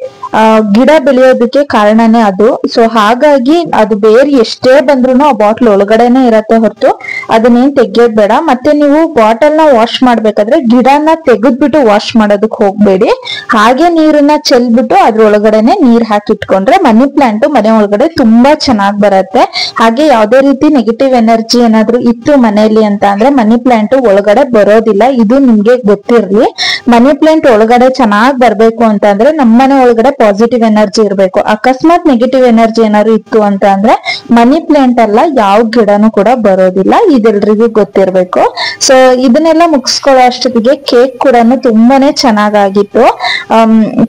ಗಿಡ ಬೆಳೆಯೋದಕ್ಕೆ ಕಾರಣನೇ ಅದು. ಸೊ ಹಾಗಾಗಿ ಅದು ಬೇರೆ ಎಷ್ಟೇ ಬಂದ್ರು ಆ ಬಾಟ್ಲ್ ಒಳಗಡೆನೆ ಇರತ್ತೆ ಹೊರತು ಅದನ್ನೇನ್ ತೆಗಿಯೋದ್ ಬೇಡ. ಮತ್ತೆ ನೀವು ಬಾಟಲ್ ನ ವಾಶ್ ಮಾಡ್ಬೇಕಾದ್ರೆ ಗಿಡನ ತೆಗೆದ್ಬಿಟ್ಟು ವಾಶ್ ಮಾಡೋದಕ್ ಹೋಗ್ಬೇಡಿ. ಹಾಗೆ ನೀರನ್ನ ಚೆಲ್ಬಿಟ್ಟು ಅದ್ರ ಒಳಗಡೆನೆ ನೀರ್ ಹಾಕಿಟ್ಕೊಂಡ್ರೆ ಮನಿ ಪ್ಲಾಂಟ್ ಮನೆ ಒಳಗಡೆ ತುಂಬಾ ಚೆನ್ನಾಗ್ ಬರತ್ತೆ. ಹಾಗೆ ಯಾವ್ದೇ ರೀತಿ ನೆಗೆಟಿವ್ ಎನರ್ಜಿ ಏನಾದ್ರು ಇತ್ತು ಮನೆಯಲ್ಲಿ ಅಂತ ಅಂದ್ರೆ ಮನಿ ಪ್ಲಾಂಟ್ ಒಳಗಡೆ ಬರೋದಿಲ್ಲ. ಇದು ನಿಮ್ಗೆ ಗೊತ್ತಿರ್ಲಿ. ಮನಿ ಪ್ಲಾಂಟ್ ಒಳಗಡೆ ಚೆನ್ನಾಗ್ ಬರ್ಬೇಕು ಅಂತ ಅಂದ್ರೆ ನಮ್ಮನೆ ಒಳಗಡೆ ಪಾಸಿಟಿವ್ ಎನರ್ಜಿ ಇರ್ಬೇಕು. ಅಕಸ್ಮಾತ್ ನೆಗೆಟಿವ್ ಎನರ್ಜಿ ಏನಾದ್ರು ಇತ್ತು ಅಂತ ಅಂದ್ರೆ ಮನಿ ಪ್ಲಾಂಟ್ ಅಲ್ಲ ಯಾವ ಗಿಡನು ಕೂಡ ಬರೋದಿಲ್ಲ. ಇದೆಲ್ರಿಗೂ ಗೊತ್ತಿರ್ಬೇಕು. ಸೊ ಇದನ್ನೆಲ್ಲ ಮುಗಿಸ್ಕೊಳ್ಳೋ ಅಷ್ಟೊತ್ತಿಗೆ ಕೇಕ್ ಕೂಡ ತುಂಬಾನೇ ಚೆನ್ನಾಗಾಗಿತ್ತು.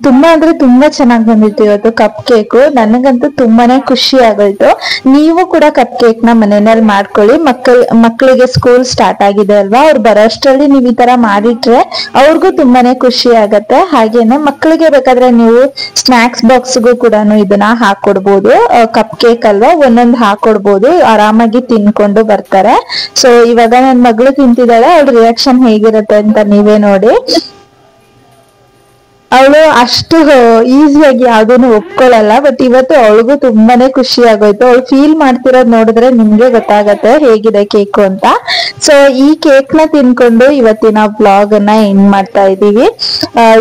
ತುಂಬಾ ಅಂದ್ರೆ ತುಂಬಾ ಚೆನ್ನಾಗ್ ಬಂದಿತ್ತು ಇವತ್ತು ಕಪ್ ಕೇಕು. ನನಗಂತೂ ತುಂಬಾನೇ ಖುಷಿ ಆಗೋಯ್ತು. ನೀವು ಕೂಡ ಕಪ್ ಕೇಕ್ ನ ಮನೆಯಲ್ಲಿ ಮಾಡ್ಕೊಳ್ಳಿ. ಮಕ್ಕಳಿಗೆ ಸ್ಕೂಲ್ ಸ್ಟಾರ್ಟ್ ಆಗಿದೆ ಅಲ್ವಾ, ಅವ್ರು ಬರೋಷ್ಟರಲ್ಲಿ ನೀವು ಈ ತರ ಮಾಡಿಟ್ರೆ ಅವ್ರಿಗೂ ತುಂಬಾನೇ ಖುಷಿ ಆಗತ್ತೆ. ಹಾಗೇನೆ ಮಕ್ಕಳಿಗೆ ಬೇಕಾದ್ರೆ ನೀವು ಸ್ನಾಕ್ಸ್ ಬಾಕ್ಸ್ಗೂ ಕೂಡ ಇದನ್ನ ಹಾಕೊಡ್ಬೋದು. ಕಪ್ ಕೇಕ್ ಅಲ್ವಾ, ಒಂದೊಂದು ಹಾಕೊಡ್ಬೋದು, ಆರಾಮಾಗಿ ತಿನ್ಕೊಂಡು ಬರ್ತಾರೆ. ಸೊ ಇವಾಗ ನನ್ ಮಗಳು ತಿಂತಿದ್ದಾಳೆ, ಅವಳ ರಿಯಾಕ್ಷನ್ ಹೇಗಿರುತ್ತೆ ಅಂತ ನೀವೇ ನೋಡಿ. ಅವಳು ಅಷ್ಟು ಈಸಿಯಾಗಿ ಯಾವ್ದನ್ನು ಒಪ್ಕೊಳ್ಳಲ್ಲ. ಬಟ್ ಇವತ್ತು ಅವಳಿಗೂ ತುಂಬಾನೇ ಖುಷಿ ಆಗೋಯ್ತು. ಅವಳು ಫೀಲ್ ಮಾಡ್ತಿರೋದ್ ನೋಡಿದ್ರೆ ನಿಮ್ಗೆ ಗೊತ್ತಾಗತ್ತೆ ಹೇಗಿದೆ ಕೇಕು ಅಂತ. ಸೊ ಈ ಕೇಕ್ ನ ತಿನ್ಕೊಂಡು ಇವತ್ತಿನ ಬ್ಲಾಗ್ ಅನ್ನ ಎಂಡ್ ಮಾಡ್ತಾ ಇದೀವಿ.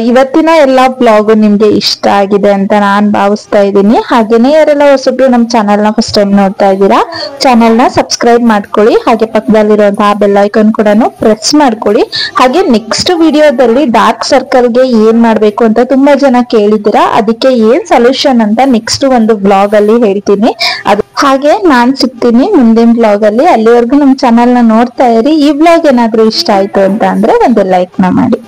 ಇವತ್ತಿನ ಎಲ್ಲಾ ಬ್ಲಾಗ್ ನಿಮ್ಗೆ ಇಷ್ಟ ಆಗಿದೆ ಅಂತ ನಾನ್ ಭಾವಿಸ್ತಾ ಇದ್ದೀನಿ. ಹಾಗೇನೆ ಯಾರೆಲ್ಲ ಹೊಸಬ್ರು ನಮ್ ಚಾನೆಲ್ ನ ಫಸ್ಟ್ ಟೈಮ್ ನೋಡ್ತಾ ಇದ್ದೀರಾ, ಚಾನೆಲ್ ನ ಸಬ್ಸ್ಕ್ರೈಬ್ ಮಾಡ್ಕೊಳ್ಳಿ. ಹಾಗೆ ಪಕ್ಕದಲ್ಲಿರುವಂತಹ ಬೆಲ್ ಐಕಾನ್ ಕೂಡ ಪ್ರೆಸ್ ಮಾಡ್ಕೊಳ್ಳಿ. ಹಾಗೆ ನೆಕ್ಸ್ಟ್ ವಿಡಿಯೋದಲ್ಲಿ ಡಾರ್ಕ್ ಸರ್ಕಲ್ ಗೆ ಏನ್ ಮಾಡ್ಬೇಕು ಅಂತ ತುಂಬಾ ಜನ ಕೇಳಿದ್ದೀರಾ. ಅದಕ್ಕೆ ಏನ್ ಸೊಲ್ಯೂಷನ್ ಅಂತ ನೆಕ್ಸ್ಟ್ ಒಂದು ಬ್ಲಾಗ್ ಅಲ್ಲಿ ಹೇಳ್ತೀನಿ. ಅದು ಹಾಗೆ ನಾನ್ ಸಿಗ್ತೀನಿ ಮುಂದಿನ ಬ್ಲಾಗ್ ಅಲ್ಲಿ. ಅಲ್ಲಿವರೆಗೂ ನಮ್ ಚಾನೆಲ್ ನ ನೋಡ್ತಾ ಇರಿ. ಈ ಬ್ಲಾಗ್ ಏನಾದ್ರೂ ಇಷ್ಟ ಆಯ್ತು ಅಂತ ಅಂದ್ರೆ ಒಂದು ಲೈಕ್ ನ ಮಾಡಿ.